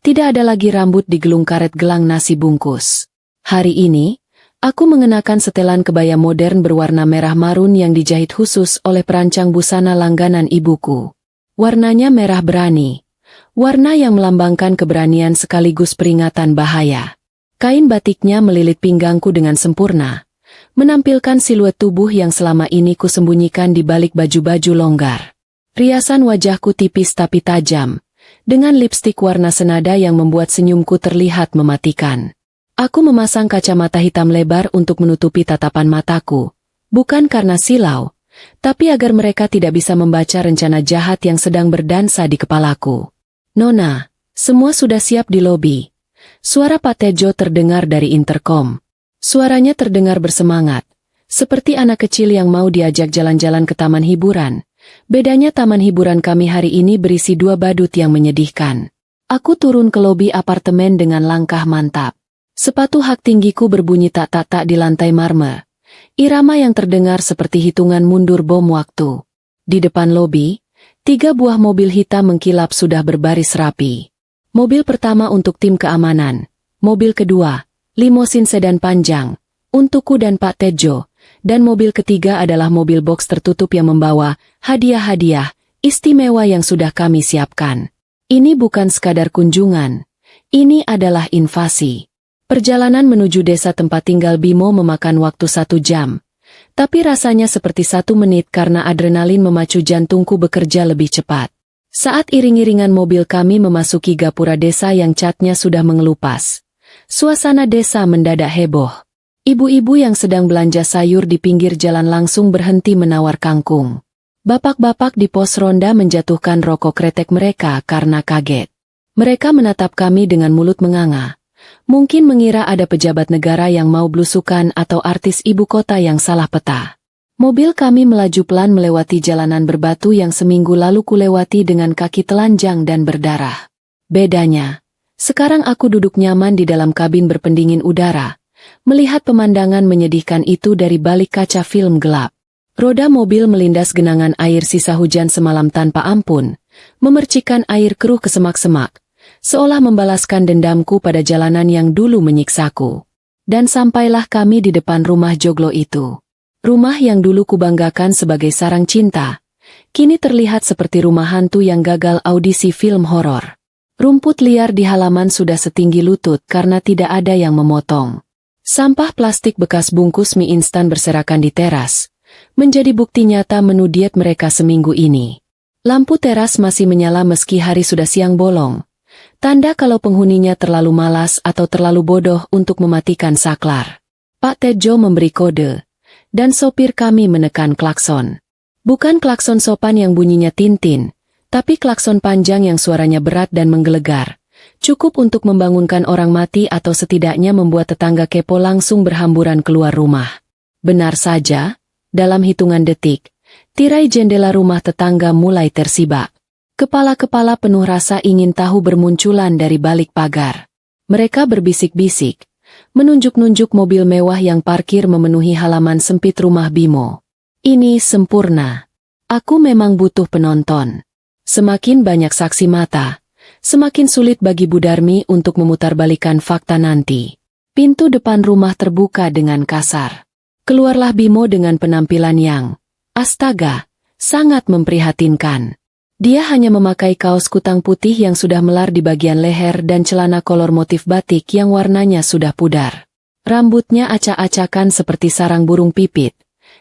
Tidak ada lagi rambut digulung karet gelang nasi bungkus. Hari ini, aku mengenakan setelan kebaya modern berwarna merah marun yang dijahit khusus oleh perancang busana langganan ibuku. Warnanya merah berani. Warna yang melambangkan keberanian sekaligus peringatan bahaya. Kain batiknya melilit pinggangku dengan sempurna, menampilkan siluet tubuh yang selama ini kusembunyikan di balik baju-baju longgar. Riasan wajahku tipis tapi tajam, dengan lipstik warna senada yang membuat senyumku terlihat mematikan. Aku memasang kacamata hitam lebar untuk menutupi tatapan mataku, bukan karena silau, tapi agar mereka tidak bisa membaca rencana jahat yang sedang berdansa di kepalaku. Nona, semua sudah siap di lobi. Suara Pak Tejo terdengar dari interkom. Suaranya terdengar bersemangat, seperti anak kecil yang mau diajak jalan-jalan ke taman hiburan. Bedanya taman hiburan kami hari ini berisi 2 badut yang menyedihkan. Aku turun ke lobi apartemen dengan langkah mantap. Sepatu hak tinggiku berbunyi tak-tak di lantai marmer. Irama yang terdengar seperti hitungan mundur bom waktu. Di depan lobi, 3 buah mobil hitam mengkilap sudah berbaris rapi. Mobil pertama untuk tim keamanan. Mobil kedua, limosin sedan panjang, untukku dan Pak Tejo. Dan mobil ketiga adalah mobil box tertutup yang membawa hadiah-hadiah istimewa yang sudah kami siapkan. Ini bukan sekadar kunjungan. Ini adalah invasi. Perjalanan menuju desa tempat tinggal Bimo memakan waktu 1 jam. Tapi rasanya seperti 1 menit karena adrenalin memacu jantungku bekerja lebih cepat. Saat iring-iringan mobil kami memasuki gapura desa yang catnya sudah mengelupas, suasana desa mendadak heboh. Ibu-ibu yang sedang belanja sayur di pinggir jalan langsung berhenti menawar kangkung. Bapak-bapak di pos ronda menjatuhkan rokok kretek mereka karena kaget. Mereka menatap kami dengan mulut menganga. Mungkin mengira ada pejabat negara yang mau blusukan atau artis ibu kota yang salah peta. Mobil kami melaju pelan melewati jalanan berbatu yang seminggu lalu kulewati dengan kaki telanjang dan berdarah. Bedanya, sekarang aku duduk nyaman di dalam kabin berpendingin udara, melihat pemandangan menyedihkan itu dari balik kaca film gelap. Roda mobil melindas genangan air sisa hujan semalam tanpa ampun, memercikan air keruh ke semak-semak, seolah membalaskan dendamku pada jalanan yang dulu menyiksaku. Dan sampailah kami di depan rumah joglo itu. Rumah yang dulu kubanggakan sebagai sarang cinta, kini terlihat seperti rumah hantu yang gagal audisi film horor. Rumput liar di halaman sudah setinggi lutut karena tidak ada yang memotong. Sampah plastik bekas bungkus mie instan berserakan di teras, menjadi bukti nyata menu diet mereka seminggu ini. Lampu teras masih menyala meski hari sudah siang bolong, tanda kalau penghuninya terlalu malas atau terlalu bodoh untuk mematikan saklar. Pak Tejo memberi kode, dan sopir kami menekan klakson. Bukan klakson sopan yang bunyinya tintin, tapi klakson panjang yang suaranya berat dan menggelegar. Cukup untuk membangunkan orang mati atau setidaknya membuat tetangga kepo langsung berhamburan keluar rumah. Benar saja, dalam hitungan detik, tirai jendela rumah tetangga mulai tersibak. Kepala-kepala penuh rasa ingin tahu bermunculan dari balik pagar. Mereka berbisik-bisik, menunjuk-nunjuk mobil mewah yang parkir memenuhi halaman sempit rumah Bimo. Ini sempurna. Aku memang butuh penonton. Semakin banyak saksi mata, semakin sulit bagi Bu Darmi untuk memutarbalikkan fakta nanti. Pintu depan rumah terbuka dengan kasar. Keluarlah Bimo dengan penampilan yang, astaga, sangat memprihatinkan. Dia hanya memakai kaos kutang putih yang sudah melar di bagian leher dan celana kolor motif batik yang warnanya sudah pudar. Rambutnya acak-acakan seperti sarang burung pipit,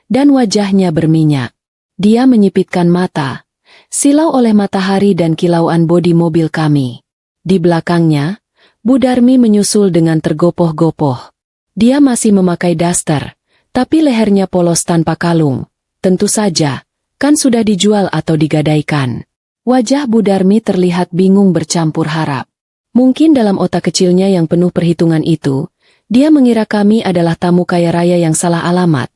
dan wajahnya berminyak. Dia menyipitkan mata, silau oleh matahari dan kilauan bodi mobil kami. Di belakangnya, Bu Darmi menyusul dengan tergopoh-gopoh. Dia masih memakai daster, tapi lehernya polos tanpa kalung. Tentu saja, kan sudah dijual atau digadaikan. Wajah Bu Darmi terlihat bingung bercampur harap. Mungkin dalam otak kecilnya yang penuh perhitungan itu, dia mengira kami adalah tamu kaya raya yang salah alamat,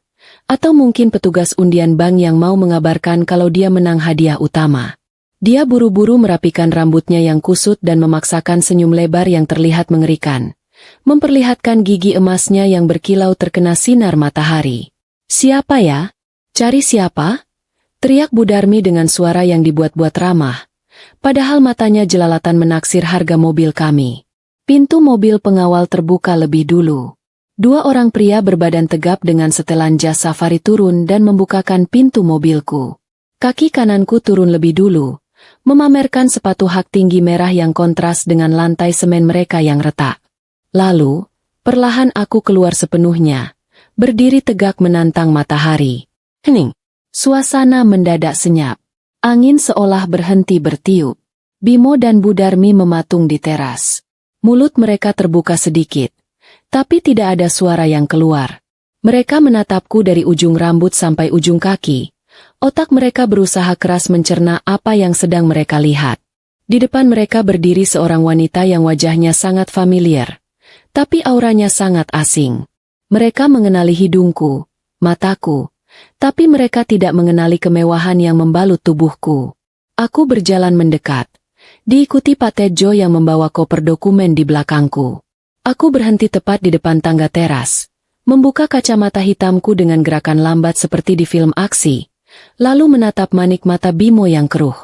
atau mungkin petugas undian bank yang mau mengabarkan kalau dia menang hadiah utama. Dia buru-buru merapikan rambutnya yang kusut dan memaksakan senyum lebar yang terlihat mengerikan, memperlihatkan gigi emasnya yang berkilau terkena sinar matahari. "Siapa ya? Cari siapa?" teriak Bu Darmi dengan suara yang dibuat-buat ramah, padahal matanya jelalatan menaksir harga mobil kami. Pintu mobil pengawal terbuka lebih dulu. 2 orang pria berbadan tegap dengan setelan jas safari turun dan membukakan pintu mobilku. Kaki kananku turun lebih dulu, memamerkan sepatu hak tinggi merah yang kontras dengan lantai semen mereka yang retak. Lalu, perlahan aku keluar sepenuhnya, berdiri tegak menantang matahari. Hening. Suasana mendadak senyap. Angin seolah berhenti bertiup. Bimo dan Bu Darmi mematung di teras. Mulut mereka terbuka sedikit, tapi tidak ada suara yang keluar. Mereka menatapku dari ujung rambut sampai ujung kaki. Otak mereka berusaha keras mencerna apa yang sedang mereka lihat. Di depan mereka berdiri seorang wanita yang wajahnya sangat familiar, tapi auranya sangat asing. Mereka mengenali hidungku, mataku, tapi mereka tidak mengenali kemewahan yang membalut tubuhku. Aku berjalan mendekat, diikuti Pak Tejo yang membawa koper dokumen di belakangku. Aku berhenti tepat di depan tangga teras, membuka kacamata hitamku dengan gerakan lambat seperti di film aksi, lalu menatap manik mata Bimo yang keruh.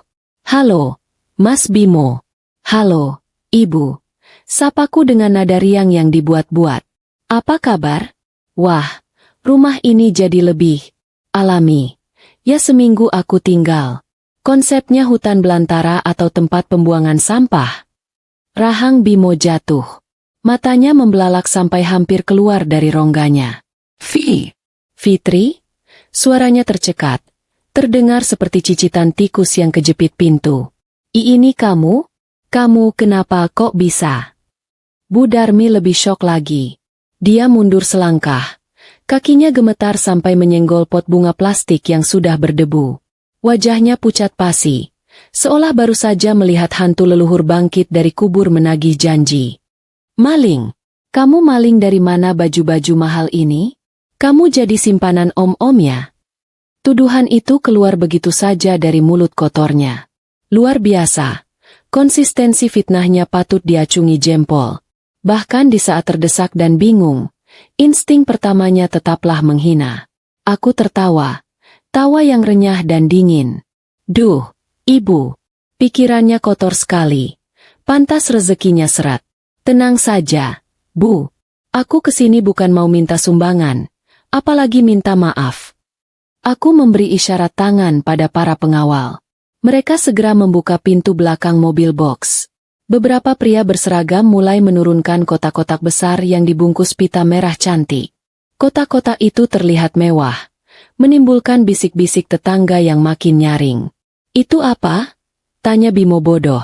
"Halo, Mas Bimo." "Halo, Ibu." Sapaku dengan nada riang yang dibuat-buat. "Apa kabar?" "Wah, rumah ini jadi lebih alami. Ya seminggu aku tinggal. Konsepnya hutan belantara atau tempat pembuangan sampah." Rahang Bimo jatuh. Matanya membelalak sampai hampir keluar dari rongganya. Fitri?" Suaranya tercekat, terdengar seperti cicitan tikus yang kejepit pintu. "Ini kamu? Kamu kenapa kok bisa?" Bu Darmi lebih syok lagi. Dia mundur selangkah. Kakinya gemetar sampai menyenggol pot bunga plastik yang sudah berdebu. Wajahnya pucat pasi, seolah baru saja melihat hantu leluhur bangkit dari kubur menagih janji. "Maling? Kamu maling dari mana baju-baju mahal ini? Kamu jadi simpanan om-om ya?" Tuduhan itu keluar begitu saja dari mulut kotornya. Luar biasa. Konsistensi fitnahnya patut diacungi jempol. Bahkan di saat terdesak dan bingung, insting pertamanya tetaplah menghina. Aku tertawa. Tawa yang renyah dan dingin. "Duh, Ibu. Pikirannya kotor sekali. Pantas rezekinya seret. Tenang saja, Bu. Aku kesini bukan mau minta sumbangan, apalagi minta maaf." Aku memberi isyarat tangan pada para pengawal. Mereka segera membuka pintu belakang mobil box. Beberapa pria berseragam mulai menurunkan kotak-kotak besar yang dibungkus pita merah cantik. Kotak-kotak itu terlihat mewah, menimbulkan bisik-bisik tetangga yang makin nyaring. "Itu apa?" tanya Bimo bodoh.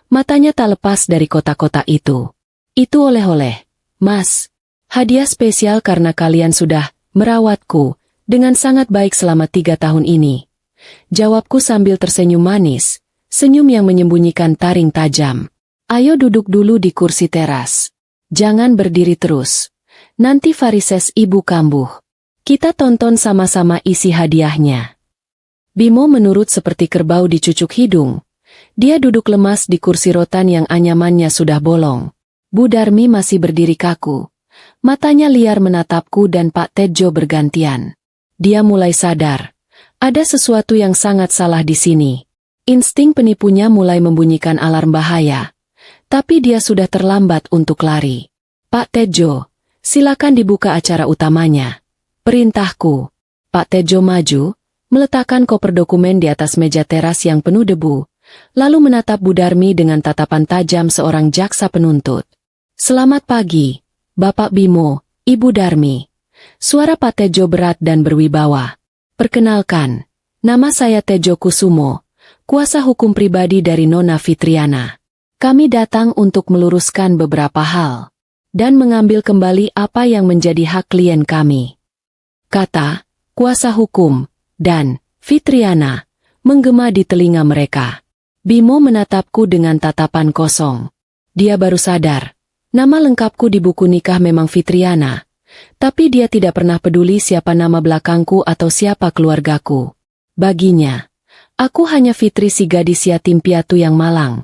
Matanya tak lepas dari kotak-kotak itu. "Itu oleh-oleh, Mas. Hadiah spesial karena kalian sudah merawatku dengan sangat baik selama 3 tahun ini." Jawabku sambil tersenyum manis, senyum yang menyembunyikan taring tajam. "Ayo duduk dulu di kursi teras. Jangan berdiri terus. Nanti varises Ibu kambuh. Kita tonton sama-sama isi hadiahnya." Bimo menurut seperti kerbau dicucuk hidung. Dia duduk lemas di kursi rotan yang anyamannya sudah bolong. Bu Darmi masih berdiri kaku. Matanya liar menatapku dan Pak Tejo bergantian. Dia mulai sadar. Ada sesuatu yang sangat salah di sini. Insting penipunya mulai membunyikan alarm bahaya. Tapi dia sudah terlambat untuk lari. "Pak Tejo, silakan dibuka acara utamanya." Perintahku. Pak Tejo maju, meletakkan koper dokumen di atas meja teras yang penuh debu, lalu menatap Bu Darmi dengan tatapan tajam seorang jaksa penuntut. "Selamat pagi, Bapak Bimo, Ibu Darmi." Suara Pak Tejo berat dan berwibawa. "Perkenalkan, nama saya Tejo Kusumo, kuasa hukum pribadi dari Nona Fitriana. Kami datang untuk meluruskan beberapa hal dan mengambil kembali apa yang menjadi hak klien kami." Kata kuasa hukum dan Fitriana menggema di telinga mereka. Bimo menatapku dengan tatapan kosong. Dia baru sadar. Nama lengkapku di buku nikah memang Fitriana, tapi dia tidak pernah peduli siapa nama belakangku atau siapa keluargaku. Baginya, Aku hanya Fitri si gadis yatim piatu yang malang.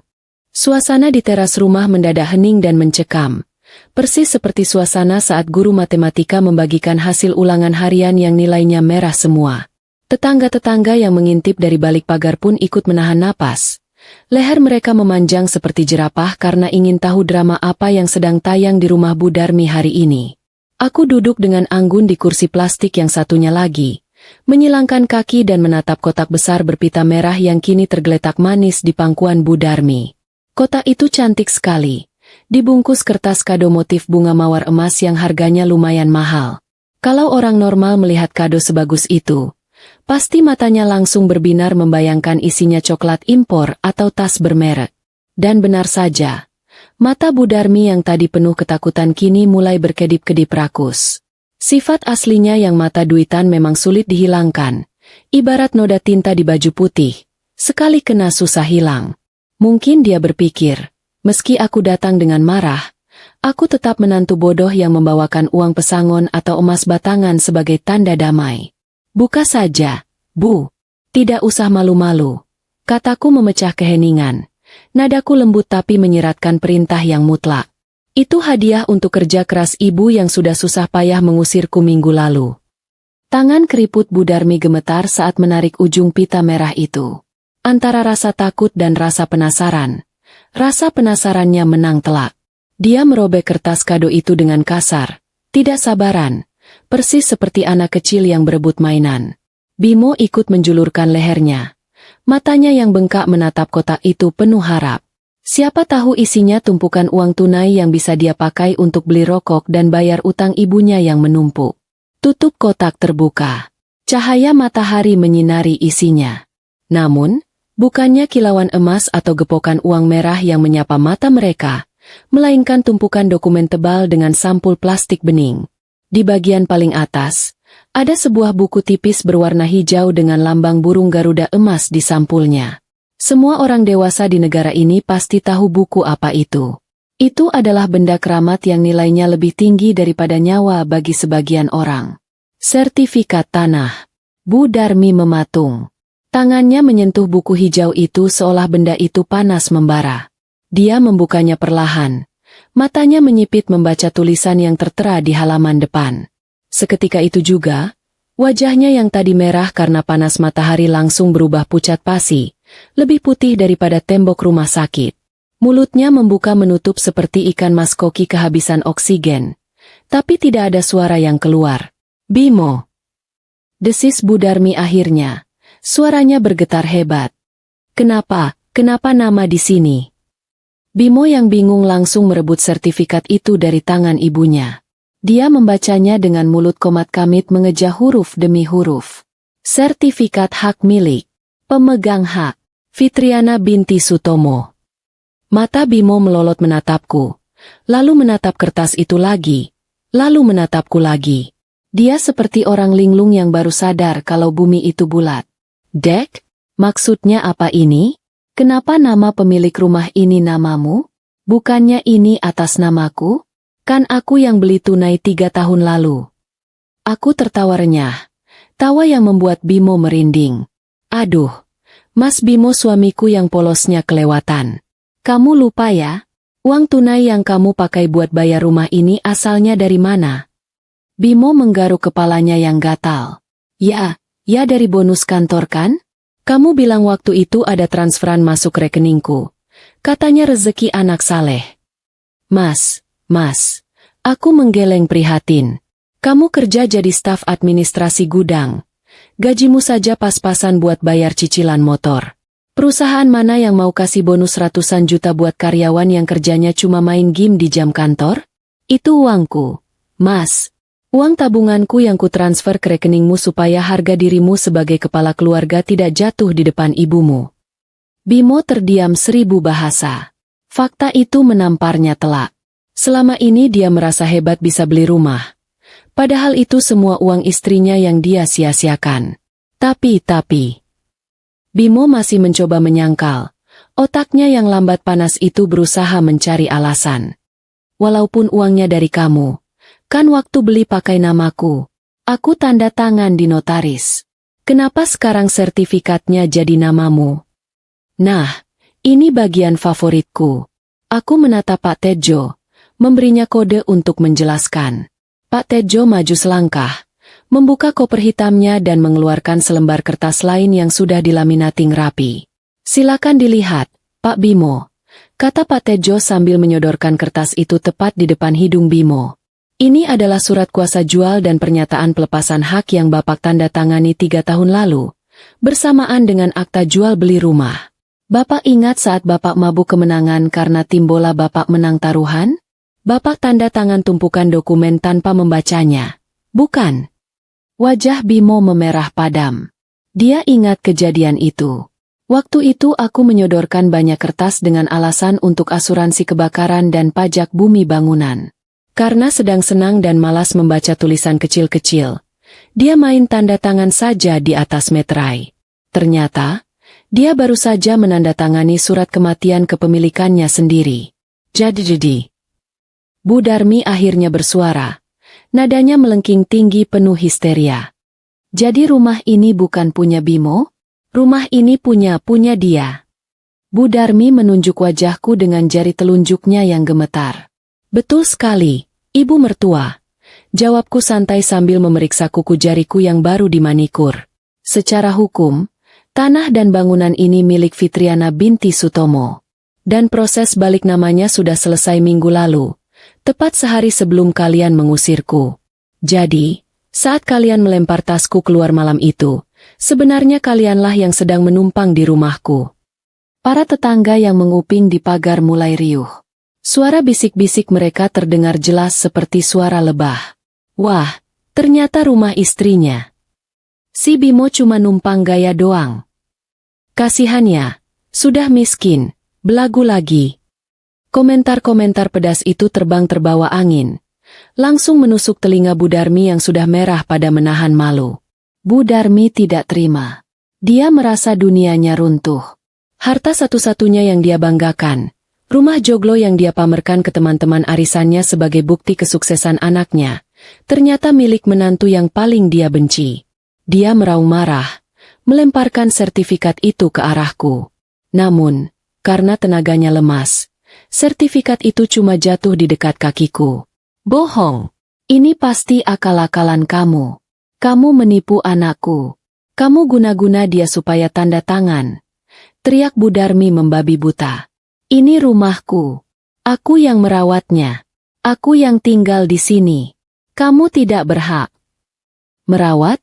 Suasana di teras rumah mendadak hening dan mencekam. Persis seperti suasana saat guru matematika membagikan hasil ulangan harian yang nilainya merah semua. Tetangga-tetangga yang mengintip dari balik pagar pun ikut menahan napas. Leher mereka memanjang seperti jerapah karena ingin tahu drama apa yang sedang tayang di rumah Bu Darmi hari ini. Aku duduk dengan anggun di kursi plastik yang satunya lagi, menyilangkan kaki dan menatap kotak besar berpita merah yang kini tergeletak manis di pangkuan Bu Darmi. Kotak itu cantik sekali, dibungkus kertas kado motif bunga mawar emas yang harganya lumayan mahal. Kalau orang normal melihat kado sebagus itu, pasti matanya langsung berbinar membayangkan isinya coklat impor atau tas bermerek. Dan benar saja, mata Bu Darmi yang tadi penuh ketakutan kini mulai berkedip-kedip rakus. Sifat aslinya yang mata duitan memang sulit dihilangkan, ibarat noda tinta di baju putih, sekali kena susah hilang. Mungkin dia berpikir, meski aku datang dengan marah, aku tetap menantu bodoh yang membawakan uang pesangon atau emas batangan sebagai tanda damai. Buka saja, Bu. Tidak usah malu-malu. Kataku memecah keheningan. Nadaku lembut tapi menyiratkan perintah yang mutlak. Itu hadiah untuk kerja keras ibu yang sudah susah payah mengusirku minggu lalu. Tangan keriput Bu Darmi gemetar saat menarik ujung pita merah itu. Antara rasa takut dan rasa penasaran. Rasa penasarannya menang telak. Dia merobek kertas kado itu dengan kasar, tidak sabaran, persis seperti anak kecil yang berebut mainan. Bimo ikut menjulurkan lehernya. Matanya yang bengkak menatap kotak itu penuh harap. Siapa tahu isinya tumpukan uang tunai yang bisa dia pakai untuk beli rokok dan bayar utang ibunya yang menumpuk. Tutup kotak terbuka. Cahaya matahari menyinari isinya. Namun, bukannya kilauan emas atau gepokan uang merah yang menyapa mata mereka, melainkan tumpukan dokumen tebal dengan sampul plastik bening. Di bagian paling atas, ada sebuah buku tipis berwarna hijau dengan lambang burung Garuda emas di sampulnya. Semua orang dewasa di negara ini pasti tahu buku apa itu. Itu adalah benda keramat yang nilainya lebih tinggi daripada nyawa bagi sebagian orang. Sertifikat tanah. Bu Darmi mematung. Tangannya menyentuh buku hijau itu seolah benda itu panas membara. Dia membukanya perlahan. Matanya menyipit membaca tulisan yang tertera di halaman depan. Seketika itu juga, wajahnya yang tadi merah karena panas matahari langsung berubah pucat pasi. Lebih putih daripada tembok rumah sakit. Mulutnya membuka menutup seperti ikan mas koki kehabisan oksigen. Tapi tidak ada suara yang keluar. Bimo. Desis Bu Darmi akhirnya. Suaranya bergetar hebat. Kenapa nama di sini? Bimo yang bingung langsung merebut sertifikat itu dari tangan ibunya. Dia membacanya dengan mulut komat kamit mengeja huruf demi huruf. Sertifikat hak milik. Pemegang hak. Fitriana binti Sutomo. Mata Bimo melolot menatapku, lalu menatap kertas itu lagi, lalu menatapku lagi. Dia seperti orang linglung yang baru sadar kalau bumi itu bulat. Dek, maksudnya apa ini? Kenapa nama pemilik rumah ini namamu? Bukannya ini atas namaku? Kan aku yang beli tunai 3 tahun lalu. Aku tertawa renyah, tawa yang membuat Bimo merinding. Aduh. Mas Bimo suamiku yang polosnya kelewatan. Kamu lupa ya? Uang tunai yang kamu pakai buat bayar rumah ini asalnya dari mana? Bimo menggaruk kepalanya yang gatal. Ya dari bonus kantor kan? Kamu bilang waktu itu ada transferan masuk rekeningku. Katanya rezeki anak saleh. Mas, aku menggeleng prihatin. Kamu kerja jadi staf administrasi gudang. Gajimu saja pas-pasan buat bayar cicilan motor. Perusahaan mana yang mau kasih bonus ratusan juta buat karyawan yang kerjanya cuma main game di jam kantor? Itu uangku, Mas. Uang tabunganku yang kutransfer ke rekeningmu supaya harga dirimu sebagai kepala keluarga tidak jatuh di depan ibumu. Bimo terdiam 1000 bahasa. Fakta itu menamparnya telak. Selama ini dia merasa hebat bisa beli rumah. Padahal itu semua uang istrinya yang dia sia-siakan. Tapi. Bimo masih mencoba menyangkal. Otaknya yang lambat panas itu berusaha mencari alasan. Walaupun uangnya dari kamu, kan waktu beli pakai namaku. Aku tanda tangan di notaris. Kenapa sekarang sertifikatnya jadi namamu? Nah, ini bagian favoritku. Aku menatap Pak Tejo, memberinya kode untuk menjelaskan. Pak Tejo maju selangkah, membuka koper hitamnya dan mengeluarkan selembar kertas lain yang sudah dilaminating rapi. Silakan dilihat, Pak Bimo, kata Pak Tejo sambil menyodorkan kertas itu tepat di depan hidung Bimo. Ini adalah surat kuasa jual dan pernyataan pelepasan hak yang Bapak tanda tangani 3 tahun lalu, bersamaan dengan akta jual beli rumah. Bapak ingat saat Bapak mabuk kemenangan karena tim bola Bapak menang taruhan? Bapak tanda tangan tumpukan dokumen tanpa membacanya. Bukan. Wajah Bimo memerah padam. Dia ingat kejadian itu. Waktu itu aku menyodorkan banyak kertas dengan alasan untuk asuransi kebakaran dan pajak bumi bangunan. Karena sedang senang dan malas membaca tulisan kecil-kecil, dia main tanda tangan saja di atas meterai. Ternyata, dia baru saja menandatangani surat kematian kepemilikannya sendiri. Jadi. Bu Darmi akhirnya bersuara. Nadanya melengking tinggi penuh histeria. Jadi rumah ini bukan punya Bimo? Rumah ini punya dia. Bu Darmi menunjuk wajahku dengan jari telunjuknya yang gemetar. Betul sekali, Ibu mertua. Jawabku santai sambil memeriksa kuku jariku yang baru dimanikur. Secara hukum, tanah dan bangunan ini milik Fitriana binti Sutomo. Dan proses balik namanya sudah selesai minggu lalu, tepat sehari sebelum kalian mengusirku. Jadi, saat kalian melempar tasku keluar malam itu, sebenarnya kalianlah yang sedang menumpang di rumahku. Para tetangga yang menguping di pagar mulai riuh. Suara bisik-bisik mereka terdengar jelas seperti suara lebah. Wah, ternyata rumah istrinya. Si Bimo cuma numpang gaya doang. Kasihannya, sudah miskin, belagu lagi. Komentar-komentar pedas itu terbang terbawa angin. Langsung menusuk telinga Bu Darmi yang sudah merah pada menahan malu. Bu Darmi tidak terima. Dia merasa dunianya runtuh. Harta satu-satunya yang dia banggakan, rumah joglo yang dia pamerkan ke teman-teman arisannya sebagai bukti kesuksesan anaknya, ternyata milik menantu yang paling dia benci. Dia meraung marah, melemparkan sertifikat itu ke arahku. Namun, karena tenaganya lemas, sertifikat itu cuma jatuh di dekat kakiku. Bohong. Ini pasti akal-akalan kamu. Kamu menipu anakku. Kamu guna-guna dia supaya tanda tangan. Teriak Bu Darmi membabi buta. Ini rumahku. Aku yang merawatnya. Aku yang tinggal di sini. Kamu tidak berhak. Merawat?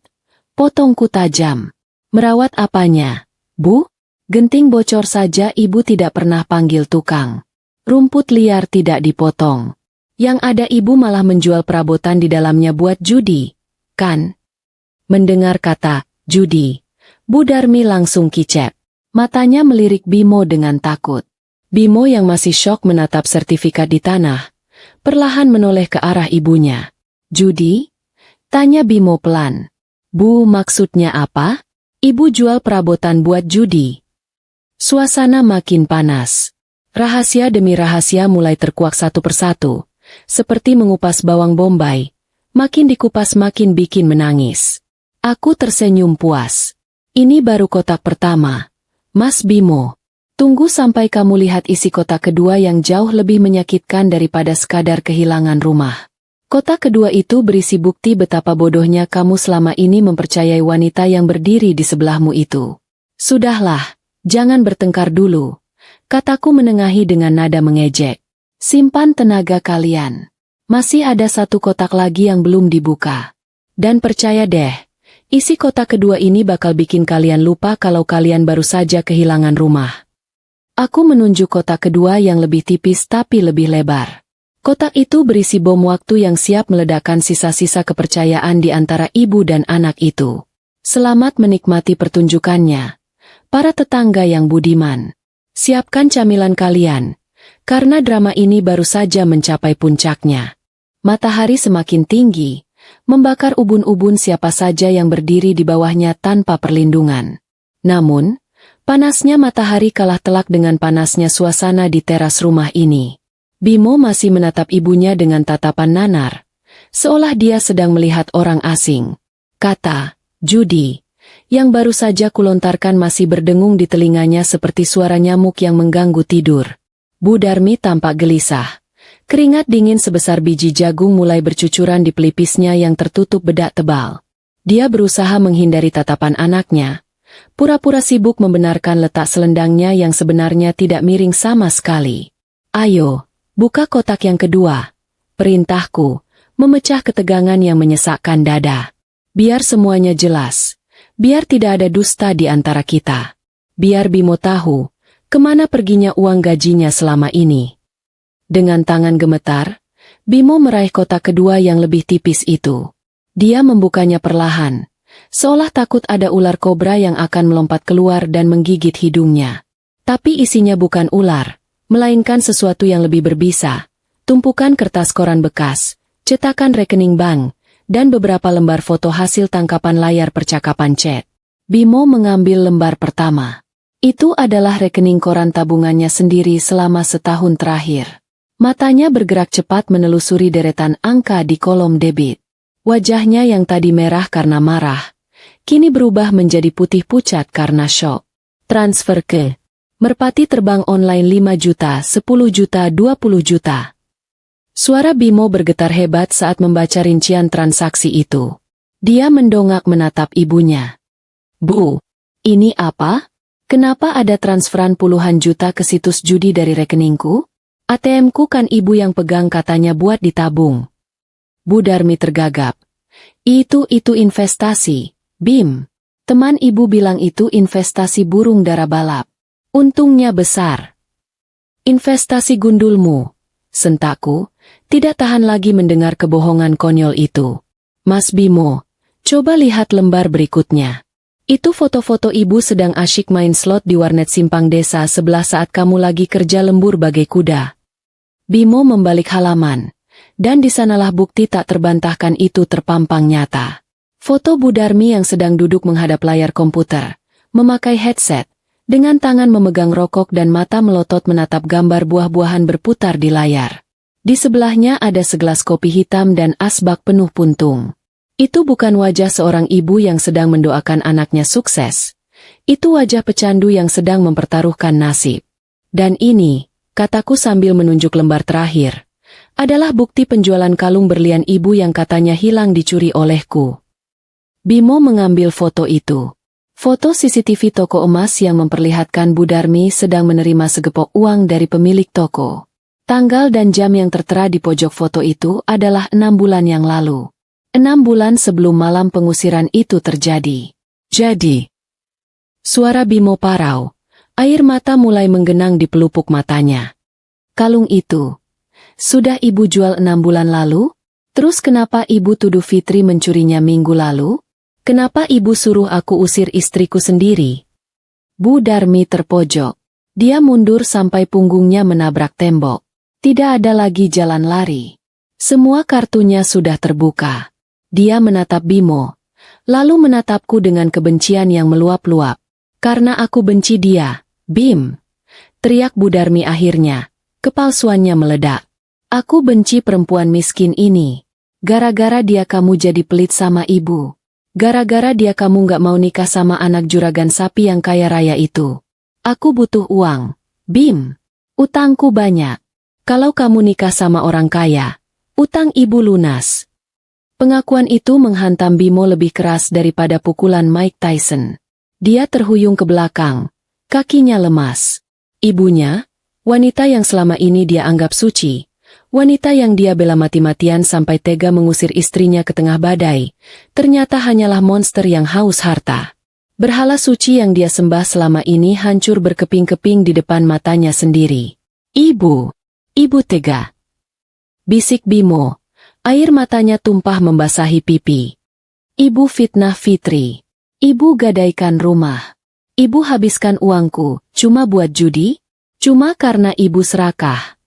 Potongku tajam. Merawat apanya, Bu? Genting bocor saja ibu tidak pernah panggil tukang. Rumput liar tidak dipotong. Yang ada ibu malah menjual perabotan di dalamnya buat judi, kan? Mendengar kata judi, Bu Darmi langsung kicep. Matanya melirik Bimo dengan takut. Bimo yang masih syok menatap sertifikat di tanah, perlahan menoleh ke arah ibunya. Judi? Tanya Bimo pelan. Bu, maksudnya apa? Ibu jual perabotan buat judi. Suasana makin panas. Rahasia demi rahasia mulai terkuak satu persatu. Seperti mengupas bawang bombay. Makin dikupas makin bikin menangis. Aku tersenyum puas. Ini baru kotak pertama. Mas Bimo, tunggu sampai kamu lihat isi kotak kedua yang jauh lebih menyakitkan daripada sekadar kehilangan rumah. Kotak kedua itu berisi bukti betapa bodohnya kamu selama ini mempercayai wanita yang berdiri di sebelahmu itu. Sudahlah, jangan bertengkar dulu, kataku menengahi dengan nada mengejek. Simpan tenaga kalian. Masih ada satu kotak lagi yang belum dibuka. Dan percaya deh, isi kotak kedua ini bakal bikin kalian lupa kalau kalian baru saja kehilangan rumah. Aku menunjuk kotak kedua yang lebih tipis tapi lebih lebar. Kotak itu berisi bom waktu yang siap meledakkan sisa-sisa kepercayaan di antara ibu dan anak itu. Selamat menikmati pertunjukannya. Para tetangga yang budiman. Siapkan camilan kalian, karena drama ini baru saja mencapai puncaknya. Matahari semakin tinggi, membakar ubun-ubun siapa saja yang berdiri di bawahnya tanpa perlindungan. Namun, panasnya matahari kalah telak dengan panasnya suasana di teras rumah ini. Bimo masih menatap ibunya dengan tatapan nanar, seolah dia sedang melihat orang asing. Kata, judi, yang baru saja kulontarkan masih berdengung di telinganya seperti suara nyamuk yang mengganggu tidur. Bu Darmi tampak gelisah. Keringat dingin sebesar biji jagung mulai bercucuran di pelipisnya yang tertutup bedak tebal. Dia berusaha menghindari tatapan anaknya. Pura-pura sibuk membenarkan letak selendangnya yang sebenarnya tidak miring sama sekali. Ayo, buka kotak yang kedua. Perintahku, memecah ketegangan yang menyesakkan dada. Biar semuanya jelas. Biar tidak ada dusta di antara kita. Biar Bimo tahu, kemana perginya uang gajinya selama ini. Dengan tangan gemetar, Bimo meraih kotak kedua yang lebih tipis itu. Dia membukanya perlahan, seolah takut ada ular kobra yang akan melompat keluar dan menggigit hidungnya. Tapi isinya bukan ular, melainkan sesuatu yang lebih berbisa. Tumpukan kertas koran bekas, cetakan rekening bank, dan beberapa lembar foto hasil tangkapan layar percakapan chat. Bimo mengambil lembar pertama. Itu adalah rekening koran tabungannya sendiri selama setahun terakhir. Matanya bergerak cepat menelusuri deretan angka di kolom debit. Wajahnya yang tadi merah karena marah, kini berubah menjadi putih pucat karena syok. Transfer ke Merpati Terbang Online 5 juta, 10 juta, 20 juta. Suara Bimo bergetar hebat saat membaca rincian transaksi itu. Dia mendongak menatap ibunya. Bu, ini apa? Kenapa ada transferan puluhan juta ke situs judi dari rekeningku? ATM-ku kan ibu yang pegang katanya buat ditabung. Bu Darmi tergagap. Itu investasi, Bim. Teman ibu bilang itu investasi burung dara balap. Untungnya besar. Investasi gundulmu. Sentakku, tidak tahan lagi mendengar kebohongan konyol itu. Mas Bimo, coba lihat lembar berikutnya. Itu foto-foto ibu sedang asyik main slot di warnet simpang desa sebelah saat kamu lagi kerja lembur bagai kuda. Bimo membalik halaman, dan di sanalah bukti tak terbantahkan itu terpampang nyata. Foto Bu Darmi yang sedang duduk menghadap layar komputer, memakai headset, dengan tangan memegang rokok dan mata melotot menatap gambar buah-buahan berputar di layar. Di sebelahnya ada segelas kopi hitam dan asbak penuh puntung. Itu bukan wajah seorang ibu yang sedang mendoakan anaknya sukses. Itu wajah pecandu yang sedang mempertaruhkan nasib. Dan ini, kataku sambil menunjuk lembar terakhir, adalah bukti penjualan kalung berlian ibu yang katanya hilang dicuri olehku. Bimo mengambil foto itu. Foto CCTV toko emas yang memperlihatkan Bu Darmi sedang menerima segepok uang dari pemilik toko. Tanggal dan jam yang tertera di pojok foto itu adalah 6 bulan yang lalu. 6 bulan sebelum malam pengusiran itu terjadi. Jadi, suara Bimo parau. Air mata mulai menggenang di pelupuk matanya. Kalung itu, sudah ibu jual 6 bulan lalu? Terus kenapa ibu tuduh Fitri mencurinya minggu lalu? Kenapa ibu suruh aku usir istriku sendiri? Bu Darmi terpojok. Dia mundur sampai punggungnya menabrak tembok. Tidak ada lagi jalan lari. Semua kartunya sudah terbuka. Dia menatap Bimo, lalu menatapku dengan kebencian yang meluap-luap. Karena aku benci dia, Bim. Teriak Bu Darmi akhirnya. Kepalsuannya meledak. Aku benci perempuan miskin ini. Gara-gara dia kamu jadi pelit sama ibu. Gara-gara dia kamu gak mau nikah sama anak juragan sapi yang kaya raya itu. Aku butuh uang. Bim. Utangku banyak. Kalau kamu nikah sama orang kaya, utang ibu lunas. Pengakuan itu menghantam Bimo lebih keras daripada pukulan Mike Tyson. Dia terhuyung ke belakang. Kakinya lemas. Ibunya, wanita yang selama ini dia anggap suci. Wanita yang dia bela mati-matian sampai tega mengusir istrinya ke tengah badai, ternyata hanyalah monster yang haus harta. Berhala suci yang dia sembah selama ini hancur berkeping-keping di depan matanya sendiri. Ibu tega. Bisik Bimo, air matanya tumpah membasahi pipi. Ibu fitnah Fitri. Ibu gadaikan rumah. Ibu habiskan uangku, cuma buat judi? Cuma karena ibu serakah.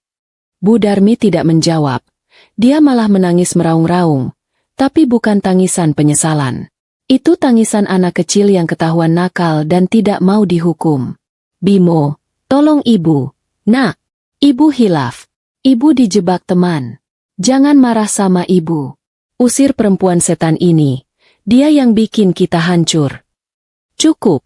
Bu Darmi tidak menjawab. Dia malah menangis meraung-raung. Tapi bukan tangisan penyesalan. Itu tangisan anak kecil yang ketahuan nakal dan tidak mau dihukum. Bimo, tolong ibu. Nak, ibu hilaf. Ibu dijebak teman. Jangan marah sama ibu. Usir perempuan setan ini. Dia yang bikin kita hancur. Cukup,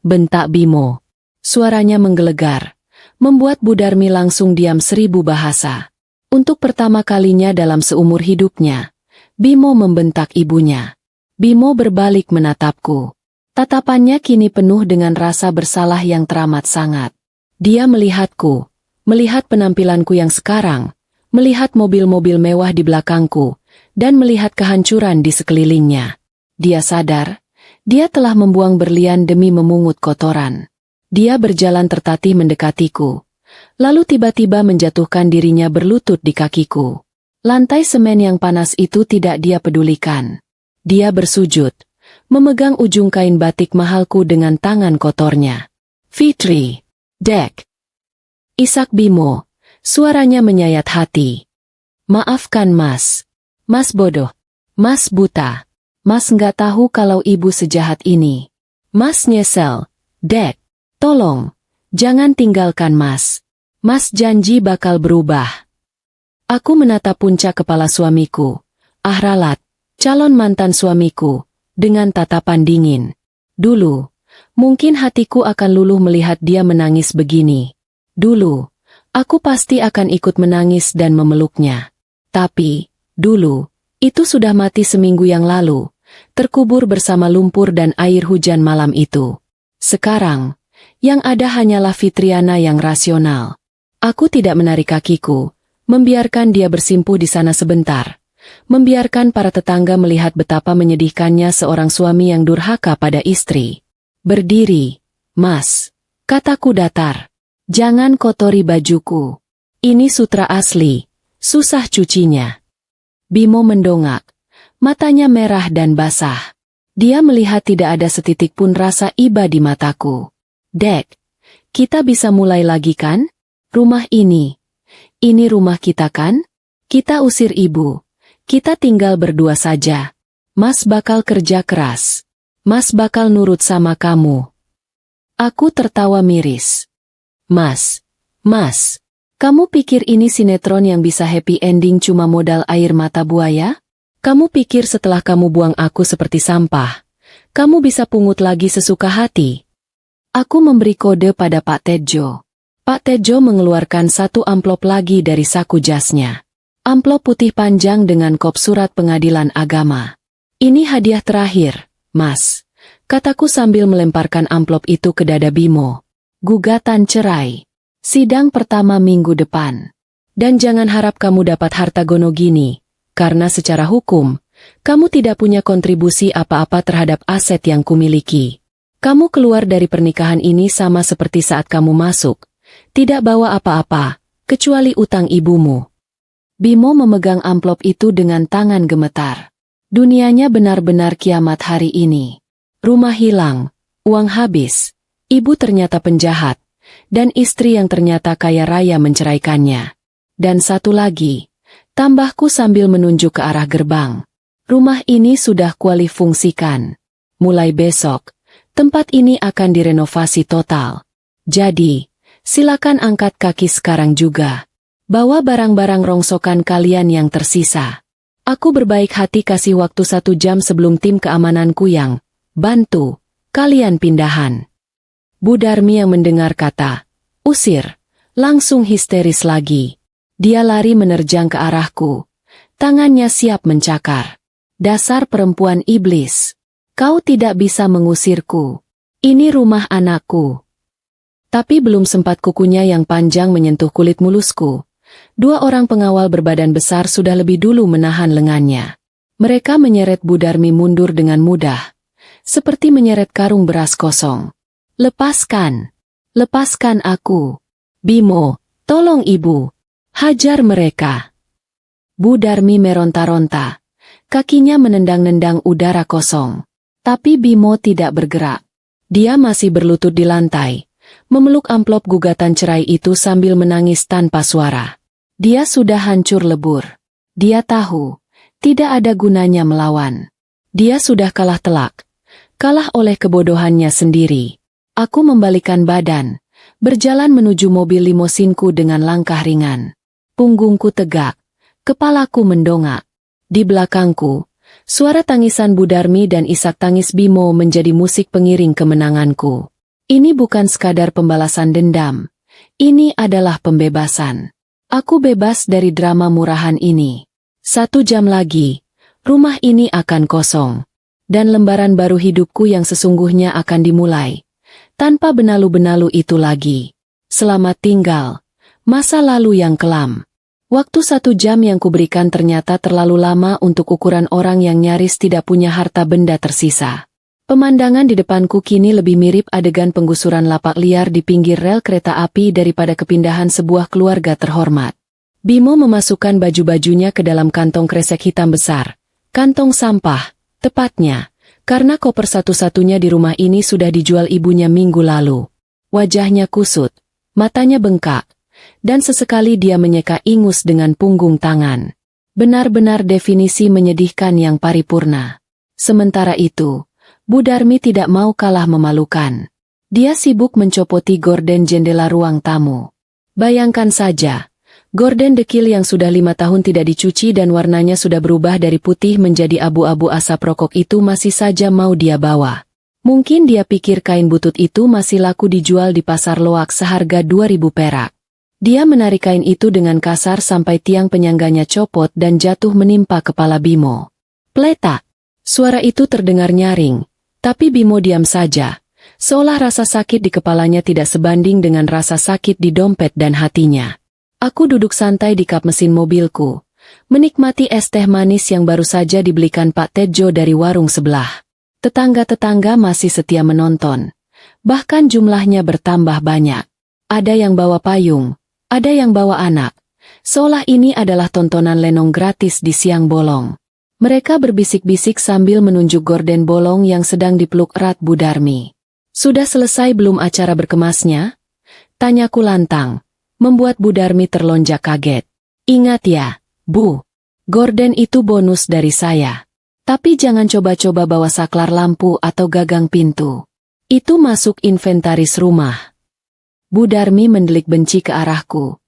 bentak Bimo. Suaranya menggelegar, membuat Bu Darmi langsung diam 1000 bahasa. Untuk pertama kalinya dalam seumur hidupnya, Bimo membentak ibunya. Bimo berbalik menatapku. Tatapannya kini penuh dengan rasa bersalah yang teramat sangat. Dia melihatku, melihat penampilanku yang sekarang, melihat mobil-mobil mewah di belakangku, dan melihat kehancuran di sekelilingnya. Dia sadar, dia telah membuang berlian demi memungut kotoran. Dia berjalan tertatih mendekatiku, lalu tiba-tiba menjatuhkan dirinya berlutut di kakiku. Lantai semen yang panas itu tidak dia pedulikan. Dia bersujud, memegang ujung kain batik mahalku dengan tangan kotornya. Fitri, Dek. Isak Bimo, suaranya menyayat hati. Maafkan Mas. Mas bodoh. Mas buta. Mas nggak tahu kalau ibu sejahat ini. Mas nyesel. Dek, tolong, jangan tinggalkan Mas. Mas janji bakal berubah. Aku menatap puncak kepala suamiku, Ahralat, calon mantan suamiku, dengan tatapan dingin. Dulu, mungkin hatiku akan luluh melihat dia menangis begini. Dulu, aku pasti akan ikut menangis dan memeluknya. Tapi, dulu, itu sudah mati seminggu yang lalu, terkubur bersama lumpur dan air hujan malam itu. Sekarang, yang ada hanyalah Fitriana yang rasional. Aku tidak menarik kakiku, membiarkan dia bersimpuh di sana sebentar, membiarkan para tetangga melihat betapa menyedihkannya seorang suami yang durhaka pada istri. Berdiri, Mas, kataku datar. Jangan kotori bajuku. Ini sutra asli, susah cucinya. Bimo mendongak, matanya merah dan basah. Dia melihat tidak ada setitik pun rasa iba di mataku. Dek, kita bisa mulai lagi kan? Rumah ini rumah kita kan? Kita usir ibu. Kita tinggal berdua saja. Mas bakal kerja keras. Mas bakal nurut sama kamu. Aku tertawa miris. Mas, kamu pikir ini sinetron yang bisa happy ending cuma modal air mata buaya? Kamu pikir setelah kamu buang aku seperti sampah, kamu bisa pungut lagi sesuka hati? Aku memberi kode pada Pak Tejo. Pak Tejo mengeluarkan satu amplop lagi dari saku jasnya. Amplop putih panjang dengan kop surat pengadilan agama. Ini hadiah terakhir, Mas, kataku sambil melemparkan amplop itu ke dada Bimo. Gugatan cerai. Sidang pertama minggu depan. Dan jangan harap kamu dapat harta gono gini, karena secara hukum, kamu tidak punya kontribusi apa-apa terhadap aset yang kumiliki. Kamu keluar dari pernikahan ini sama seperti saat kamu masuk. Tidak bawa apa-apa, kecuali utang ibumu. Bimo memegang amplop itu dengan tangan gemetar. Dunianya benar-benar kiamat hari ini. Rumah hilang, uang habis, ibu ternyata penjahat, dan istri yang ternyata kaya raya menceraikannya. Dan satu lagi, tambahku sambil menunjuk ke arah gerbang. Rumah ini sudah kualifungsikan. Mulai besok, tempat ini akan direnovasi total. Jadi, silakan angkat kaki sekarang juga. Bawa barang-barang rongsokan kalian yang tersisa. Aku berbaik hati kasih waktu 1 jam sebelum tim keamananku yang bantu kalian pindahan. Bu Darmi yang mendengar kata usir, langsung histeris lagi. Dia lari menerjang ke arahku. Tangannya siap mencakar. Dasar perempuan iblis. Kau tidak bisa mengusirku. Ini rumah anakku. Tapi belum sempat kukunya yang panjang menyentuh kulit mulusku. 2 orang pengawal berbadan besar sudah lebih dulu menahan lengannya. Mereka menyeret Bu Darmi mundur dengan mudah. Seperti menyeret karung beras kosong. Lepaskan. Lepaskan aku. Bimo, tolong ibu. Hajar mereka. Bu Darmi meronta-ronta. Kakinya menendang-nendang udara kosong. Tapi Bimo tidak bergerak. Dia masih berlutut di lantai, memeluk amplop gugatan cerai itu sambil menangis tanpa suara. Dia sudah hancur lebur. Dia tahu, tidak ada gunanya melawan. Dia sudah kalah telak. Kalah oleh kebodohannya sendiri. Aku membalikkan badan, berjalan menuju mobil limosinku dengan langkah ringan. Punggungku tegak, kepalaku mendongak. Di belakangku, Suara tangisan Bu Darmi dan isak tangis Bimo menjadi musik pengiring kemenanganku. Ini bukan sekadar pembalasan dendam. Ini adalah pembebasan. Aku bebas dari drama murahan ini. 1 jam lagi, rumah ini akan kosong. Dan lembaran baru hidupku yang sesungguhnya akan dimulai. Tanpa benalu-benalu itu lagi. Selamat tinggal. Masa lalu yang kelam. Waktu 1 jam yang kuberikan ternyata terlalu lama untuk ukuran orang yang nyaris tidak punya harta benda tersisa. Pemandangan di depanku kini lebih mirip adegan penggusuran lapak liar di pinggir rel kereta api daripada kepindahan sebuah keluarga terhormat. Bimo memasukkan baju-bajunya ke dalam kantong kresek hitam besar. Kantong sampah, tepatnya, karena koper satu-satunya di rumah ini sudah dijual ibunya minggu lalu. Wajahnya kusut, matanya bengkak. Dan sesekali dia menyeka ingus dengan punggung tangan. Benar-benar definisi menyedihkan yang paripurna. Sementara itu, Bu Darmi tidak mau kalah memalukan. Dia sibuk mencopoti gorden jendela ruang tamu. Bayangkan saja, gorden dekil yang sudah 5 tahun tidak dicuci dan warnanya sudah berubah dari putih menjadi abu-abu asap rokok itu masih saja mau dia bawa. Mungkin dia pikir kain butut itu masih laku dijual di pasar loak seharga 2.000 perak. Dia menarik kain itu dengan kasar sampai tiang penyangganya copot dan jatuh menimpa kepala Bimo. Pletak! Suara itu terdengar nyaring, tapi Bimo diam saja, seolah rasa sakit di kepalanya tidak sebanding dengan rasa sakit di dompet dan hatinya. Aku duduk santai di kap mesin mobilku, menikmati es teh manis yang baru saja dibelikan Pak Tejo dari warung sebelah. Tetangga-tetangga masih setia menonton, bahkan jumlahnya bertambah banyak. Ada yang bawa payung. Ada yang bawa anak, seolah ini adalah tontonan lenong gratis di siang bolong. Mereka berbisik-bisik sambil menunjuk gorden bolong yang sedang dipeluk erat Bu Darmi. Sudah selesai belum acara berkemasnya? Tanyaku lantang, membuat Bu Darmi terlonjak kaget. Ingat ya, Bu, gorden itu bonus dari saya. Tapi jangan coba-coba bawa saklar lampu atau gagang pintu. Itu masuk inventaris rumah. Bu Darmi mendelik benci ke arahku,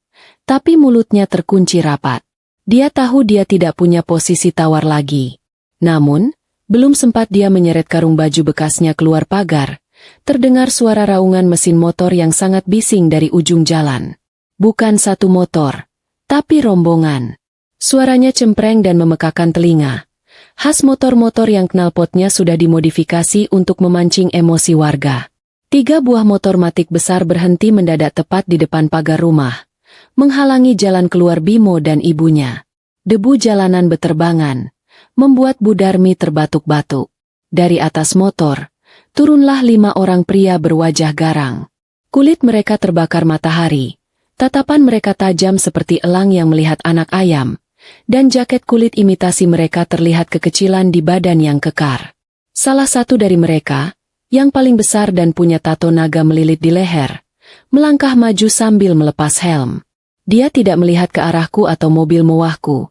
tapi mulutnya terkunci rapat. Dia tahu dia tidak punya posisi tawar lagi. Namun, belum sempat dia menyeret karung baju bekasnya keluar pagar, terdengar suara raungan mesin motor yang sangat bising dari ujung jalan. Bukan satu motor, tapi rombongan. Suaranya cempreng dan memekakan telinga. Khas motor-motor yang knalpotnya sudah dimodifikasi untuk memancing emosi warga. 3 buah motor matic besar berhenti mendadak tepat di depan pagar rumah, menghalangi jalan keluar Bimo dan ibunya. Debu jalanan beterbangan, membuat Bu Darmi terbatuk-batuk. Dari atas motor, turunlah 5 orang pria berwajah garang. Kulit mereka terbakar matahari, tatapan mereka tajam seperti elang yang melihat anak ayam, dan jaket kulit imitasi mereka terlihat kekecilan di badan yang kekar. Salah satu dari mereka, yang paling besar dan punya tato naga melilit di leher, melangkah maju sambil melepas helm. Dia tidak melihat ke arahku atau mobil mewahku.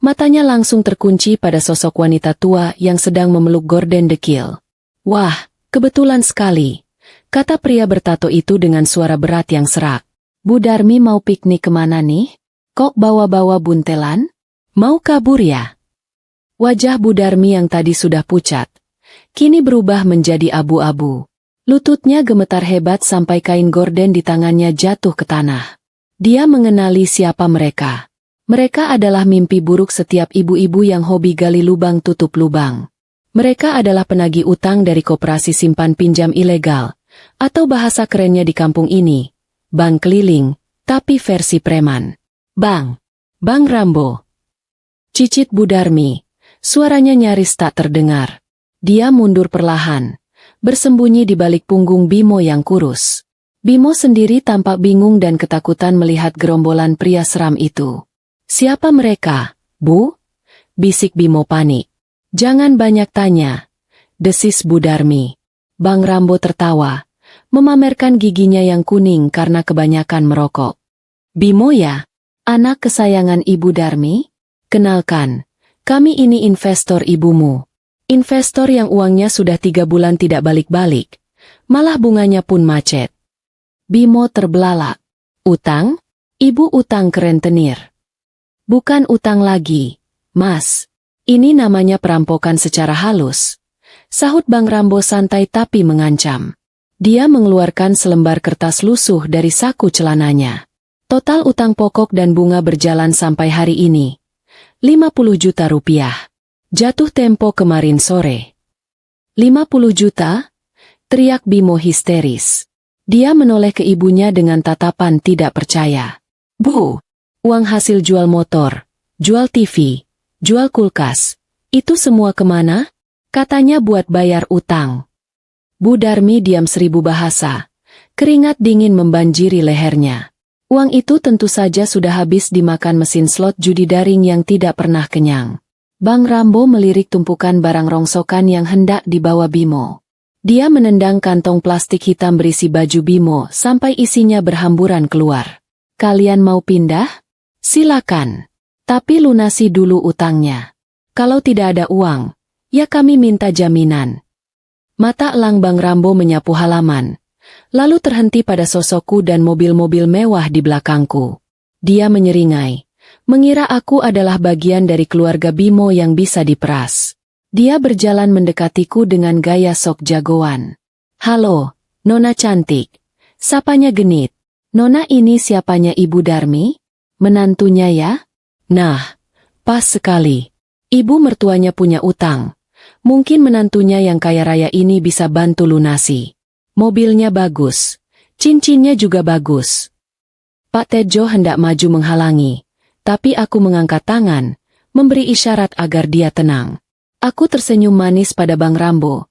Matanya langsung terkunci pada sosok wanita tua yang sedang memeluk gorden dekil. Wah, kebetulan sekali, kata pria bertato itu dengan suara berat yang serak. Bu Darmi mau piknik kemana nih? Kok bawa-bawa buntelan? Mau kabur ya? Wajah Bu Darmi yang tadi sudah pucat, kini berubah menjadi abu-abu. Lututnya gemetar hebat sampai kain gorden di tangannya jatuh ke tanah. Dia mengenali siapa mereka. Mereka adalah mimpi buruk setiap ibu-ibu yang hobi gali lubang tutup lubang. Mereka adalah penagih utang dari koperasi simpan pinjam ilegal, atau bahasa kerennya di kampung ini, bank keliling, tapi versi preman. Bang! Bang Rambo! Cicit Bu Darmi, suaranya nyaris tak terdengar. Dia mundur perlahan, bersembunyi di balik punggung Bimo yang kurus. Bimo sendiri tampak bingung dan ketakutan melihat gerombolan pria seram itu. Siapa mereka, Bu? Bisik Bimo panik. Jangan banyak tanya, desis Bu Darmi. Bang Rambo tertawa, memamerkan giginya yang kuning karena kebanyakan merokok. Bimo ya? Anak kesayangan Ibu Darmi? Kenalkan, kami ini investor ibumu. Investor yang uangnya sudah 3 bulan tidak balik-balik, malah bunganya pun macet. Bimo terbelalak. Utang? Ibu utang ke rentenir. Bukan utang lagi, Mas. Ini namanya perampokan secara halus. Sahut Bang Rambo santai tapi mengancam. Dia mengeluarkan selembar kertas lusuh dari saku celananya. Total utang pokok dan bunga berjalan sampai hari ini. 50 juta rupiah. Jatuh tempo kemarin sore. 50 juta? Teriak Bimo histeris. Dia menoleh ke ibunya dengan tatapan tidak percaya. Bu, uang hasil jual motor, jual TV, jual kulkas, itu semua kemana? Katanya buat bayar utang. Bu Darmi diam 1000 bahasa. Keringat dingin membanjiri lehernya. Uang itu tentu saja sudah habis dimakan mesin slot judi daring yang tidak pernah kenyang. Bang Rambo melirik tumpukan barang rongsokan yang hendak dibawa Bimo. Dia menendang kantong plastik hitam berisi baju Bimo sampai isinya berhamburan keluar. Kalian mau pindah? Silakan. Tapi lunasi dulu utangnya. Kalau tidak ada uang, ya kami minta jaminan. Mata elang Bang Rambo menyapu halaman, lalu terhenti pada sosokku dan mobil-mobil mewah di belakangku. Dia menyeringai, mengira aku adalah bagian dari keluarga Bimo yang bisa diperas. Dia berjalan mendekatiku dengan gaya sok jagoan. Halo, Nona cantik. Sapanya genit. Nona ini siapanya Ibu Darmi? Menantunya ya? Nah, pas sekali. Ibu mertuanya punya utang. Mungkin menantunya yang kaya raya ini bisa bantu lunasi. Mobilnya bagus. Cincinnya juga bagus. Pak Tejo hendak maju menghalangi. Tapi aku mengangkat tangan, memberi isyarat agar dia tenang. Aku tersenyum manis pada Bang Rambo.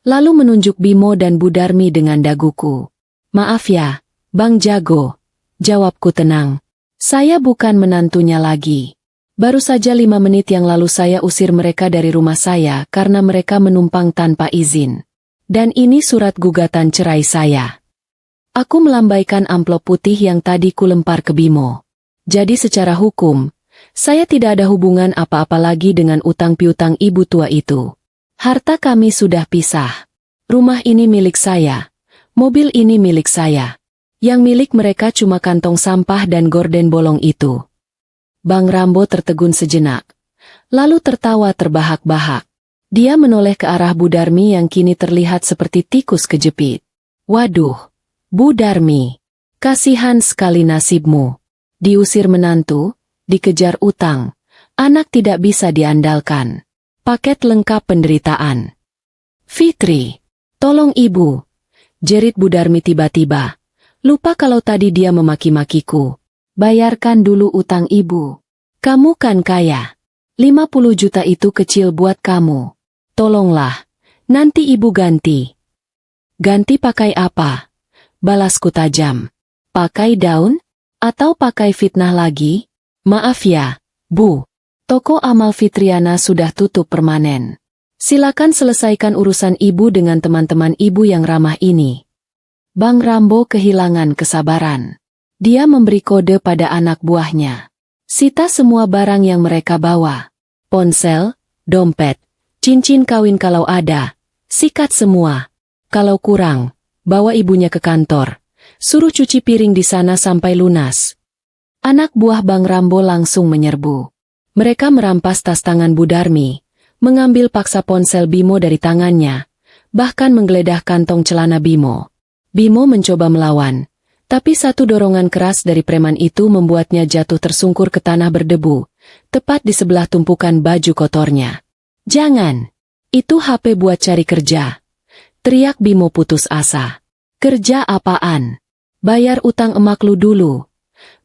Lalu menunjuk Bimo dan Bu Darmi dengan daguku. Maaf ya, Bang Jago. Jawabku tenang. Saya bukan menantunya lagi. Baru saja 5 menit yang lalu saya usir mereka dari rumah saya karena mereka menumpang tanpa izin. Dan ini surat gugatan cerai saya. Aku melambaikan amplop putih yang tadi kulempar ke Bimo. Jadi secara hukum, saya tidak ada hubungan apa-apa lagi dengan utang piutang ibu tua itu. Harta kami sudah pisah. Rumah ini milik saya. Mobil ini milik saya. Yang milik mereka cuma kantong sampah dan gorden bolong itu. Bang Rambo tertegun sejenak, lalu tertawa terbahak-bahak. Dia menoleh ke arah Bu Darmi yang kini terlihat seperti tikus kejepit. Waduh, Bu Darmi, kasihan sekali nasibmu. Diusir menantu, dikejar utang, anak tidak bisa diandalkan. Paket lengkap penderitaan. Fitri, tolong ibu, jerit Bu Darmi tiba-tiba. Lupa kalau tadi dia memaki-makiku. Bayarkan dulu utang ibu. Kamu kan kaya. 50 juta itu kecil buat kamu. Tolonglah, nanti ibu ganti. Ganti pakai apa? Balasku tajam. Pakai daun? Atau pakai fitnah lagi? Maaf ya, Bu. Toko Amal Fitriana sudah tutup permanen. Silakan selesaikan urusan ibu dengan teman-teman ibu yang ramah ini. Bang Rambo kehilangan kesabaran. Dia memberi kode pada anak buahnya. Sita semua barang yang mereka bawa. Ponsel, dompet, cincin kawin kalau ada. Sikat semua. Kalau kurang, bawa ibunya ke kantor. Suruh cuci piring di sana sampai lunas. Anak buah Bang Rambo langsung menyerbu. Mereka merampas tas tangan Bu Darmi, mengambil paksa ponsel Bimo dari tangannya, bahkan menggeledah kantong celana Bimo. Bimo mencoba melawan. Tapi satu dorongan keras dari preman itu membuatnya jatuh tersungkur ke tanah berdebu, tepat di sebelah tumpukan baju kotornya. Jangan! Itu HP buat cari kerja. Teriak Bimo putus asa. Kerja apaan? Bayar utang emak lu dulu.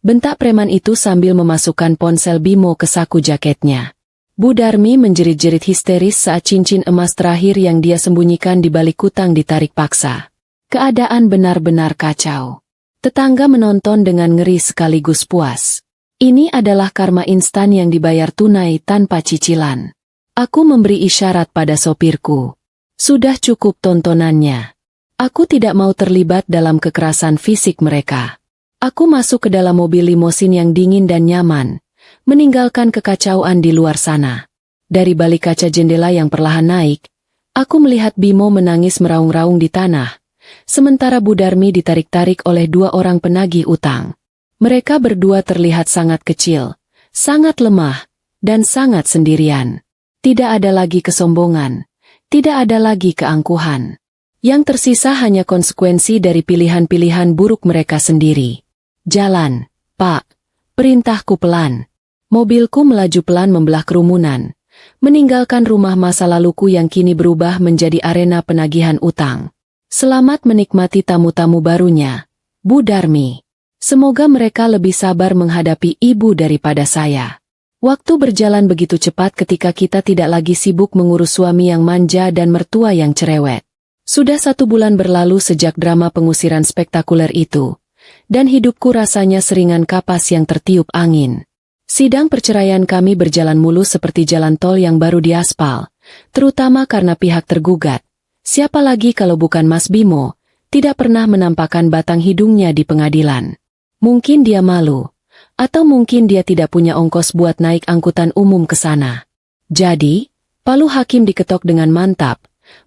Bentak preman itu sambil memasukkan ponsel Bimo ke saku jaketnya. Bu Darmi menjerit-jerit histeris saat cincin emas terakhir yang dia sembunyikan di balik kutang ditarik paksa. Keadaan benar-benar kacau. Tetangga menonton dengan ngeri sekaligus puas. Ini adalah karma instan yang dibayar tunai tanpa cicilan. Aku memberi isyarat pada sopirku. Sudah cukup tontonannya. Aku tidak mau terlibat dalam kekerasan fisik mereka. Aku masuk ke dalam mobil limosin yang dingin dan nyaman, meninggalkan kekacauan di luar sana. Dari balik kaca jendela yang perlahan naik, aku melihat Bimo menangis meraung-raung di tanah. Sementara Bu Darmi ditarik-tarik oleh 2 orang penagih utang. Mereka berdua terlihat sangat kecil, sangat lemah, dan sangat sendirian. Tidak ada lagi kesombongan. Tidak ada lagi keangkuhan. Yang tersisa hanya konsekuensi dari pilihan-pilihan buruk mereka sendiri. Jalan, Pak. Perintahku pelan. Mobilku melaju pelan membelah kerumunan, meninggalkan rumah masa laluku yang kini berubah menjadi arena penagihan utang. Selamat menikmati tamu-tamu barunya, Bu Darmi. Semoga mereka lebih sabar menghadapi ibu daripada saya. Waktu berjalan begitu cepat ketika kita tidak lagi sibuk mengurus suami yang manja dan mertua yang cerewet. Sudah 1 bulan berlalu sejak drama pengusiran spektakuler itu, dan hidupku rasanya seringan kapas yang tertiup angin. Sidang perceraian kami berjalan mulus seperti jalan tol yang baru diaspal, terutama karena pihak tergugat. Siapa lagi kalau bukan Mas Bimo, tidak pernah menampakkan batang hidungnya di pengadilan. Mungkin dia malu, atau mungkin dia tidak punya ongkos buat naik angkutan umum ke sana. Jadi, palu hakim diketok dengan mantap,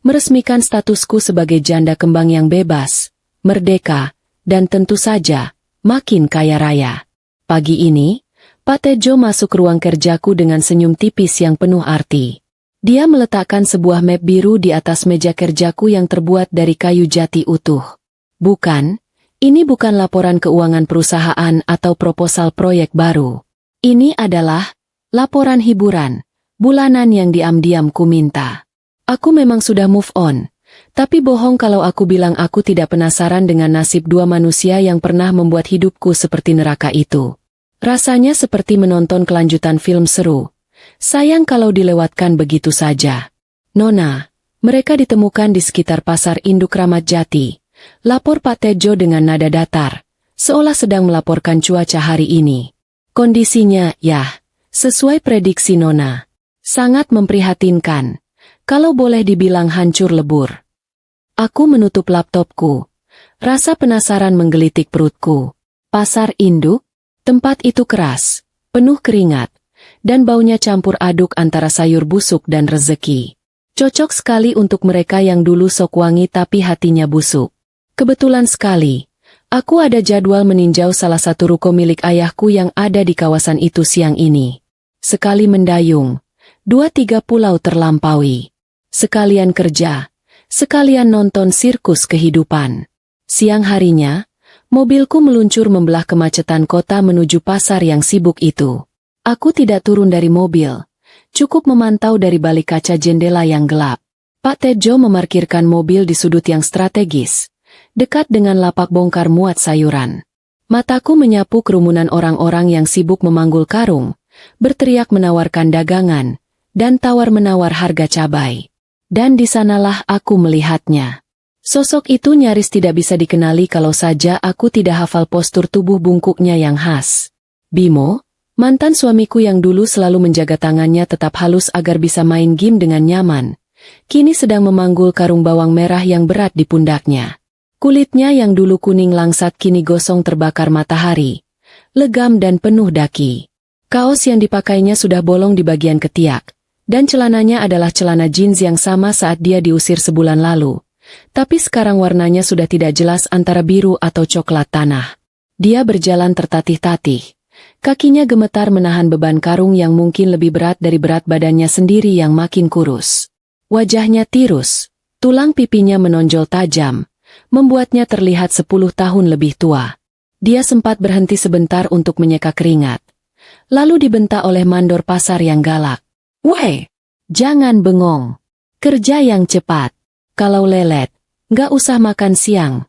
meresmikan statusku sebagai janda kembang yang bebas, merdeka, dan tentu saja, makin kaya raya. Pagi ini, Pak Tejo masuk ruang kerjaku dengan senyum tipis yang penuh arti. Dia meletakkan sebuah map biru di atas meja kerjaku yang terbuat dari kayu jati utuh. Bukan, ini bukan laporan keuangan perusahaan atau proposal proyek baru. Ini adalah laporan hiburan, bulanan yang diam-diam ku minta. Aku memang sudah move on, tapi bohong kalau aku bilang aku tidak penasaran dengan nasib 2 manusia yang pernah membuat hidupku seperti neraka itu. Rasanya seperti menonton kelanjutan film seru. Sayang kalau dilewatkan begitu saja. Nona, mereka ditemukan di sekitar pasar induk Ramat Jati. Lapor Pak Tejo dengan nada datar, seolah sedang melaporkan cuaca hari ini. Kondisinya, ya, sesuai prediksi Nona. Sangat memprihatinkan. Kalau boleh dibilang hancur lebur. Aku menutup laptopku. Rasa penasaran menggelitik perutku. Pasar induk? Tempat itu keras, penuh keringat, dan baunya campur aduk antara sayur busuk dan rezeki. Cocok sekali untuk mereka yang dulu sok wangi tapi hatinya busuk. Kebetulan sekali, aku ada jadwal meninjau salah satu ruko milik ayahku yang ada di kawasan itu siang ini. Sekali mendayung, 2-3 pulau terlampaui. Sekalian kerja, sekalian nonton sirkus kehidupan. Siang harinya, mobilku meluncur membelah kemacetan kota menuju pasar yang sibuk itu. Aku tidak turun dari mobil, cukup memantau dari balik kaca jendela yang gelap. Pak Tejo memarkirkan mobil di sudut yang strategis, dekat dengan lapak bongkar muat sayuran. Mataku menyapu kerumunan orang-orang yang sibuk memanggul karung, berteriak menawarkan dagangan, dan tawar-menawar harga cabai. Dan di sanalah aku melihatnya. Sosok itu nyaris tidak bisa dikenali kalau saja aku tidak hafal postur tubuh bungkuknya yang khas. Bimo, mantan suamiku yang dulu selalu menjaga tangannya tetap halus agar bisa main game dengan nyaman, kini sedang memanggul karung bawang merah yang berat di pundaknya. Kulitnya yang dulu kuning langsat kini gosong terbakar matahari, legam dan penuh daki. Kaos yang dipakainya sudah bolong di bagian ketiak, dan celananya adalah celana jeans yang sama saat dia diusir sebulan lalu. Tapi sekarang warnanya sudah tidak jelas antara biru atau coklat tanah. Dia berjalan tertatih-tatih. Kakinya gemetar menahan beban karung yang mungkin lebih berat dari berat badannya sendiri yang makin kurus. Wajahnya tirus, tulang pipinya menonjol tajam, membuatnya terlihat 10 tahun lebih tua. Dia sempat berhenti sebentar untuk menyeka keringat. Lalu dibentak oleh mandor pasar yang galak. "Weh, jangan bengong. Kerja yang cepat. Kalau lelet, nggak usah makan siang,"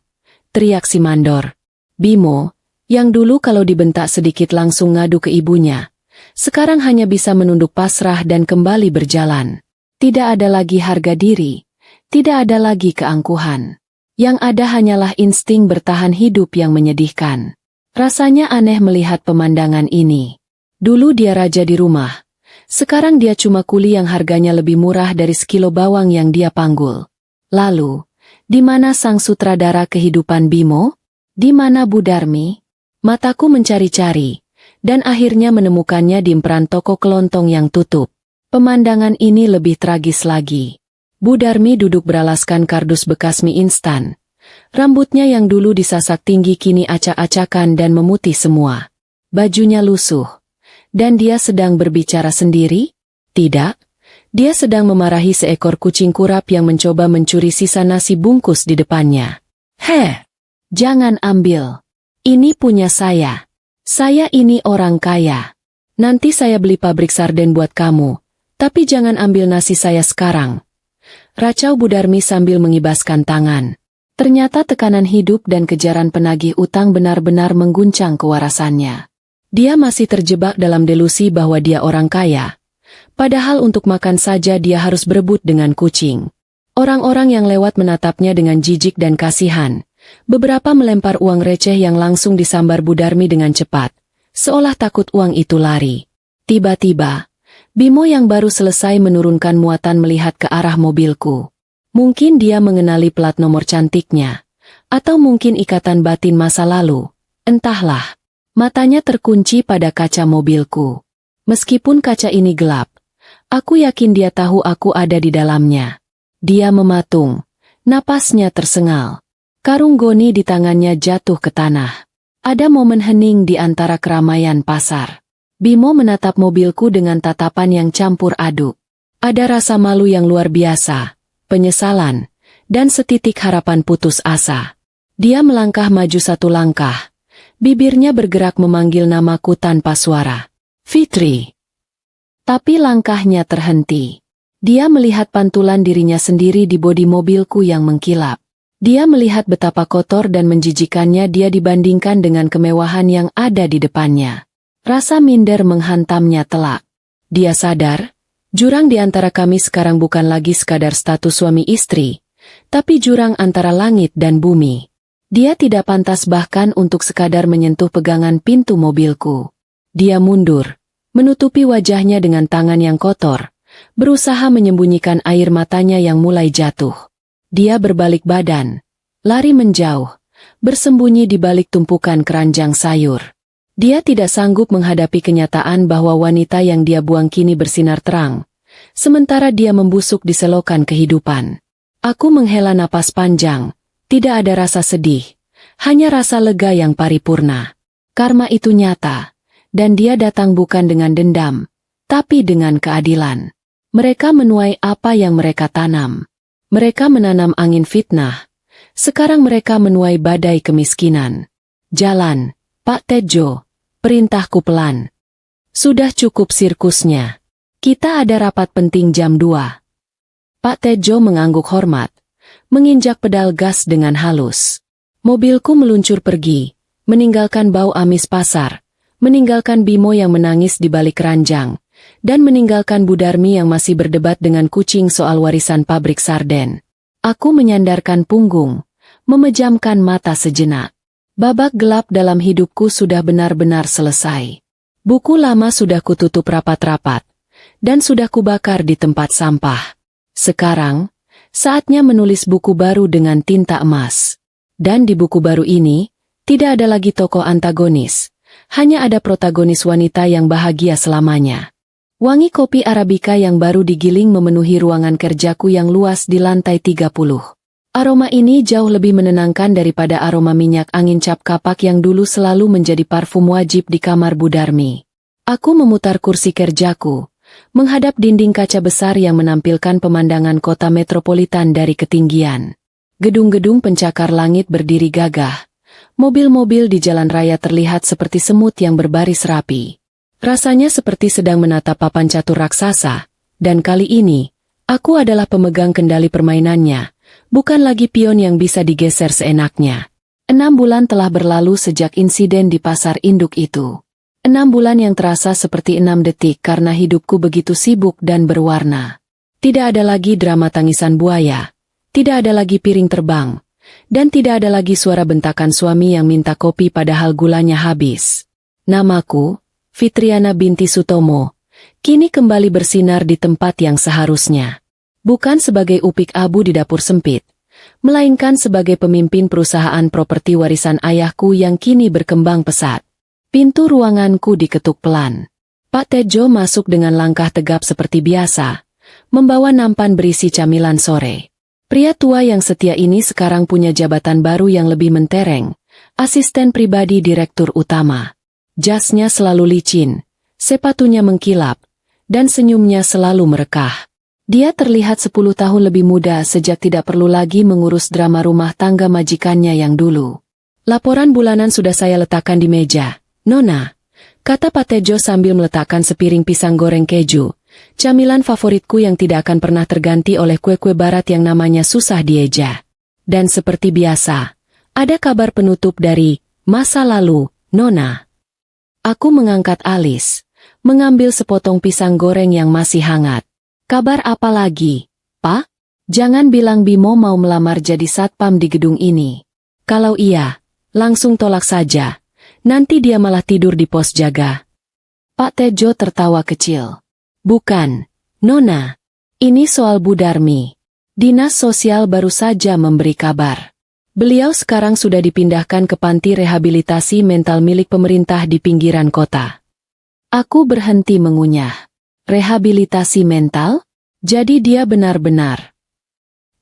teriak si mandor. Bimo, yang dulu kalau dibentak sedikit langsung ngadu ke ibunya, sekarang hanya bisa menunduk pasrah dan kembali berjalan. Tidak ada lagi harga diri, tidak ada lagi keangkuhan. Yang ada hanyalah insting bertahan hidup yang menyedihkan. Rasanya aneh melihat pemandangan ini. Dulu dia raja di rumah, sekarang dia cuma kuli yang harganya lebih murah dari sekilo bawang yang dia panggul. Lalu, di mana sang sutradara kehidupan Bimo? Di mana Bu Darmi? Mataku mencari-cari, dan akhirnya menemukannya di emperan toko kelontong yang tutup. Pemandangan ini lebih tragis lagi. Bu Darmi duduk beralaskan kardus bekas mie instan. Rambutnya yang dulu disasak tinggi kini acak-acakan dan memutih semua. Bajunya lusuh. Dan dia sedang berbicara sendiri? Tidak. Dia sedang memarahi seekor kucing kurap yang mencoba mencuri sisa nasi bungkus di depannya. Jangan ambil. Ini punya saya. Saya ini orang kaya. Nanti saya beli pabrik sarden buat kamu. Tapi jangan ambil nasi saya sekarang. Racau Budarmi sambil mengibaskan tangan. Ternyata tekanan hidup dan kejaran penagih utang benar-benar mengguncang kewarasannya. Dia masih terjebak dalam delusi bahwa dia orang kaya. Padahal untuk makan saja dia harus berebut dengan kucing. Orang-orang yang lewat menatapnya dengan jijik dan kasihan. Beberapa melempar uang receh yang langsung disambar Budarmi dengan cepat, seolah takut uang itu lari. Tiba-tiba, Bimo yang baru selesai menurunkan muatan melihat ke arah mobilku. Mungkin dia mengenali plat nomor cantiknya, atau mungkin ikatan batin masa lalu, entahlah. Matanya terkunci pada kaca mobilku. Meskipun kaca ini gelap, aku yakin dia tahu aku ada di dalamnya. Dia mematung, napasnya tersengal. Karung goni di tangannya jatuh ke tanah. Ada momen hening di antara keramaian pasar. Bimo menatap mobilku dengan tatapan yang campur aduk. Ada rasa malu yang luar biasa, penyesalan, dan setitik harapan putus asa. Dia melangkah maju satu langkah. Bibirnya bergerak memanggil namaku tanpa suara. Fitri. Tapi langkahnya terhenti. Dia melihat pantulan dirinya sendiri di bodi mobilku yang mengkilap. Dia melihat betapa kotor dan menjijikannya dia dibandingkan dengan kemewahan yang ada di depannya. Rasa minder menghantamnya telak. Dia sadar, jurang di antara kami sekarang bukan lagi sekadar status suami istri, tapi jurang antara langit dan bumi. Dia tidak pantas bahkan untuk sekadar menyentuh pegangan pintu mobilku. Dia mundur, menutupi wajahnya dengan tangan yang kotor, berusaha menyembunyikan air matanya yang mulai jatuh. Dia berbalik badan, lari menjauh, bersembunyi di balik tumpukan keranjang sayur. Dia tidak sanggup menghadapi kenyataan bahwa wanita yang dia buang kini bersinar terang, sementara dia membusuk di selokan kehidupan. Aku menghela napas panjang, tidak ada rasa sedih, hanya rasa lega yang paripurna. Karma itu nyata, dan dia datang bukan dengan dendam, tapi dengan keadilan. Mereka menuai apa yang mereka tanam. Mereka menanam angin fitnah, sekarang mereka menuai badai kemiskinan. Jalan, Pak Tejo, perintahku pelan. Sudah cukup sirkusnya. Kita ada rapat penting jam 2. Pak Tejo mengangguk hormat, menginjak pedal gas dengan halus. Mobilku meluncur pergi, meninggalkan bau amis pasar, meninggalkan Bimo yang menangis di balik ranjang, dan meninggalkan Budarmi yang masih berdebat dengan kucing soal warisan pabrik sarden. Aku menyandarkan punggung, memejamkan mata sejenak. Babak gelap dalam hidupku sudah benar-benar selesai. Buku lama sudah kututup rapat-rapat, dan sudah kubakar di tempat sampah. Sekarang, saatnya menulis buku baru dengan tinta emas. Dan di buku baru ini, tidak ada lagi tokoh antagonis, hanya ada protagonis wanita yang bahagia selamanya. Wangi kopi Arabica yang baru digiling memenuhi ruangan kerjaku yang luas di lantai 30. Aroma ini jauh lebih menenangkan daripada aroma minyak angin cap kapak yang dulu selalu menjadi parfum wajib di kamar Budarmi. Aku memutar kursi kerjaku, menghadap dinding kaca besar yang menampilkan pemandangan kota metropolitan dari ketinggian. Gedung-gedung pencakar langit berdiri gagah. Mobil-mobil di jalan raya terlihat seperti semut yang berbaris rapi. Rasanya seperti sedang menatap papan catur raksasa, dan kali ini, aku adalah pemegang kendali permainannya, bukan lagi pion yang bisa digeser seenaknya. 6 bulan telah berlalu sejak insiden di pasar induk itu. 6 bulan yang terasa seperti 6 detik karena hidupku begitu sibuk dan berwarna. Tidak ada lagi drama tangisan buaya, tidak ada lagi piring terbang, dan tidak ada lagi suara bentakan suami yang minta kopi padahal gulanya habis. Namaku, Fitriana binti Sutomo, kini kembali bersinar di tempat yang seharusnya. Bukan sebagai upik abu di dapur sempit, melainkan sebagai pemimpin perusahaan properti warisan ayahku yang kini berkembang pesat. Pintu ruanganku diketuk pelan. Pak Tejo masuk dengan langkah tegap seperti biasa, membawa nampan berisi camilan sore. Pria tua yang setia ini sekarang punya jabatan baru yang lebih mentereng, asisten pribadi direktur utama. Jasnya selalu licin, sepatunya mengkilap, dan senyumnya selalu merekah. Dia terlihat 10 tahun lebih muda sejak tidak perlu lagi mengurus drama rumah tangga majikannya yang dulu. Laporan bulanan sudah saya letakkan di meja, Nona, kata Pak Tejo sambil meletakkan sepiring pisang goreng keju, camilan favoritku yang tidak akan pernah terganti oleh kue-kue barat yang namanya susah dieja. Dan seperti biasa, ada kabar penutup dari masa lalu, Nona. Aku mengangkat alis, mengambil sepotong pisang goreng yang masih hangat. Kabar apa lagi, Pak? Jangan bilang Bimo mau melamar jadi satpam di gedung ini. Kalau iya, langsung tolak saja. Nanti dia malah tidur di pos jaga. Pak Tejo tertawa kecil. Bukan, Nona. Ini soal Bu Darmi. Dinas Sosial baru saja memberi kabar. Beliau sekarang sudah dipindahkan ke panti rehabilitasi mental milik pemerintah di pinggiran kota. Aku berhenti mengunyah. Rehabilitasi mental? Jadi dia benar-benar.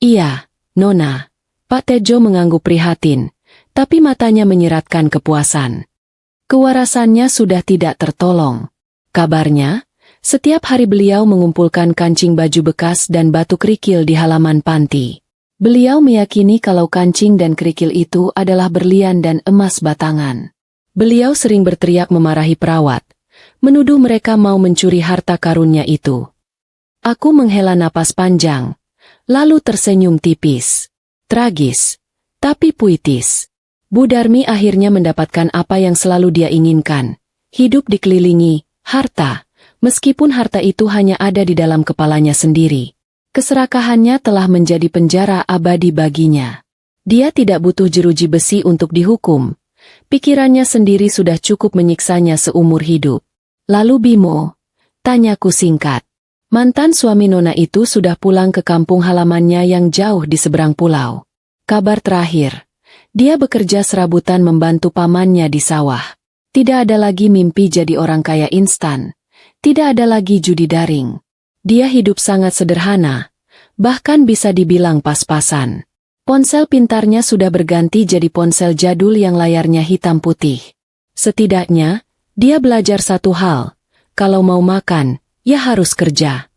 Iya, Nona. Pak Tejo mengangguk prihatin, tapi matanya menyiratkan kepuasan. Kewarasannya sudah tidak tertolong. Kabarnya, setiap hari beliau mengumpulkan kancing baju bekas dan batu kerikil di halaman panti. Beliau meyakini kalau kancing dan kerikil itu adalah berlian dan emas batangan. Beliau sering berteriak memarahi perawat, menuduh mereka mau mencuri harta karunnya itu. Aku menghela napas panjang, lalu tersenyum tipis. Tragis, tapi puitis. Bu Darmi akhirnya mendapatkan apa yang selalu dia inginkan. Hidup dikelilingi harta, meskipun harta itu hanya ada di dalam kepalanya sendiri. Keserakahannya telah menjadi penjara abadi baginya. Dia tidak butuh jeruji besi untuk dihukum. Pikirannya sendiri sudah cukup menyiksanya seumur hidup. Lalu Bimo, tanyaku singkat. Mantan suami Nona itu sudah pulang ke kampung halamannya yang jauh di seberang pulau. Kabar terakhir, dia bekerja serabutan membantu pamannya di sawah. Tidak ada lagi mimpi jadi orang kaya instan. Tidak ada lagi judi daring. Dia hidup sangat sederhana, bahkan bisa dibilang pas-pasan. Ponsel pintarnya sudah berganti jadi ponsel jadul yang layarnya hitam putih. Setidaknya, dia belajar satu hal, kalau mau makan, ya harus kerja.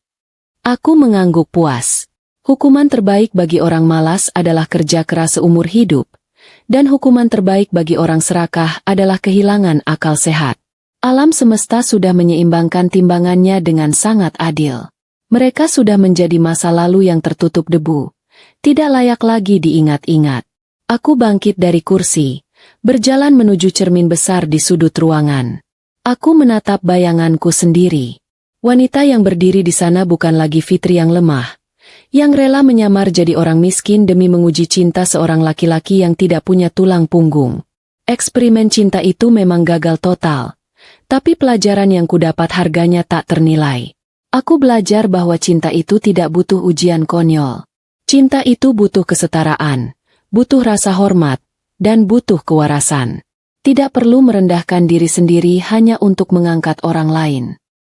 Aku mengangguk puas. Hukuman terbaik bagi orang malas adalah kerja keras seumur hidup, dan hukuman terbaik bagi orang serakah adalah kehilangan akal sehat. Alam semesta sudah menyeimbangkan timbangannya dengan sangat adil. Mereka sudah menjadi masa lalu yang tertutup debu, tidak layak lagi diingat-ingat. Aku bangkit dari kursi, berjalan menuju cermin besar di sudut ruangan. Aku menatap bayanganku sendiri. Wanita yang berdiri di sana bukan lagi Fitri yang lemah, yang rela menyamar jadi orang miskin demi menguji cinta seorang laki-laki yang tidak punya tulang punggung. Eksperimen cinta itu memang gagal total, tapi pelajaran yang kudapat harganya tak ternilai. Aku belajar bahwa cinta itu tidak butuh ujian konyol. Cinta itu butuh kesetaraan, butuh rasa hormat, dan butuh kewarasan. Tidak perlu merendahkan diri sendiri hanya untuk mengangkat orang lain.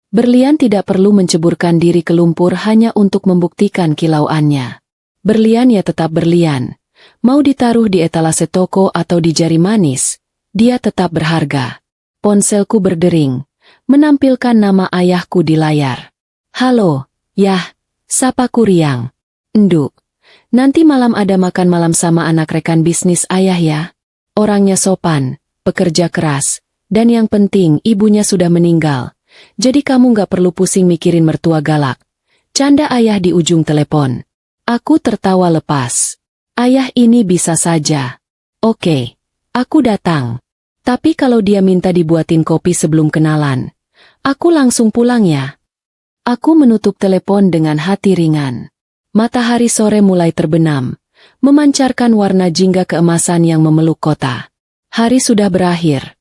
Berlian tidak perlu menceburkan diri ke lumpur hanya untuk membuktikan kilauannya. Berlian ya tetap berlian. Mau ditaruh di etalase toko atau di jari manis, dia tetap berharga. Ponselku berdering, menampilkan nama ayahku di layar. Halo, Yah, sapaku Riang. Enduk, nanti malam ada makan malam sama anak rekan bisnis ayah ya. Orangnya sopan, pekerja keras, dan yang penting ibunya sudah meninggal. Jadi kamu gak perlu pusing mikirin mertua galak. Canda ayah di ujung telepon. Aku tertawa lepas. Ayah ini bisa saja. Oke, aku datang. Tapi kalau dia minta dibuatin kopi sebelum kenalan, aku langsung pulang ya. Aku menutup telepon dengan hati ringan. Matahari sore mulai terbenam, memancarkan warna jingga keemasan yang memeluk kota. Hari sudah berakhir,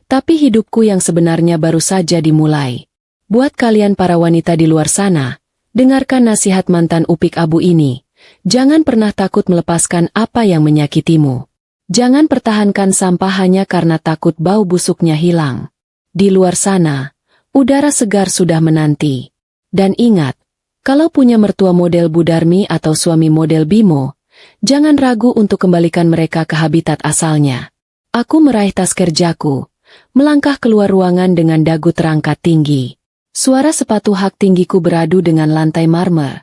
tapi hidupku yang sebenarnya baru saja dimulai. Buat kalian para wanita di luar sana, dengarkan nasihat mantan upik abu ini. Jangan pernah takut melepaskan apa yang menyakitimu. Jangan pertahankan sampah hanya karena takut bau busuknya hilang. Di luar sana, udara segar sudah menanti. Dan ingat, kalau punya mertua model Bu Darmi atau suami model Bimo, jangan ragu untuk kembalikan mereka ke habitat asalnya. Aku meraih tas kerjaku, melangkah keluar ruangan dengan dagu terangkat tinggi. Suara sepatu hak tinggiku beradu dengan lantai marmer,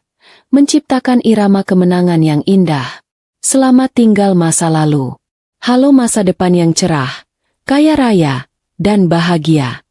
menciptakan irama kemenangan yang indah. Selamat tinggal masa lalu. Halo masa depan yang cerah, kaya raya, dan bahagia.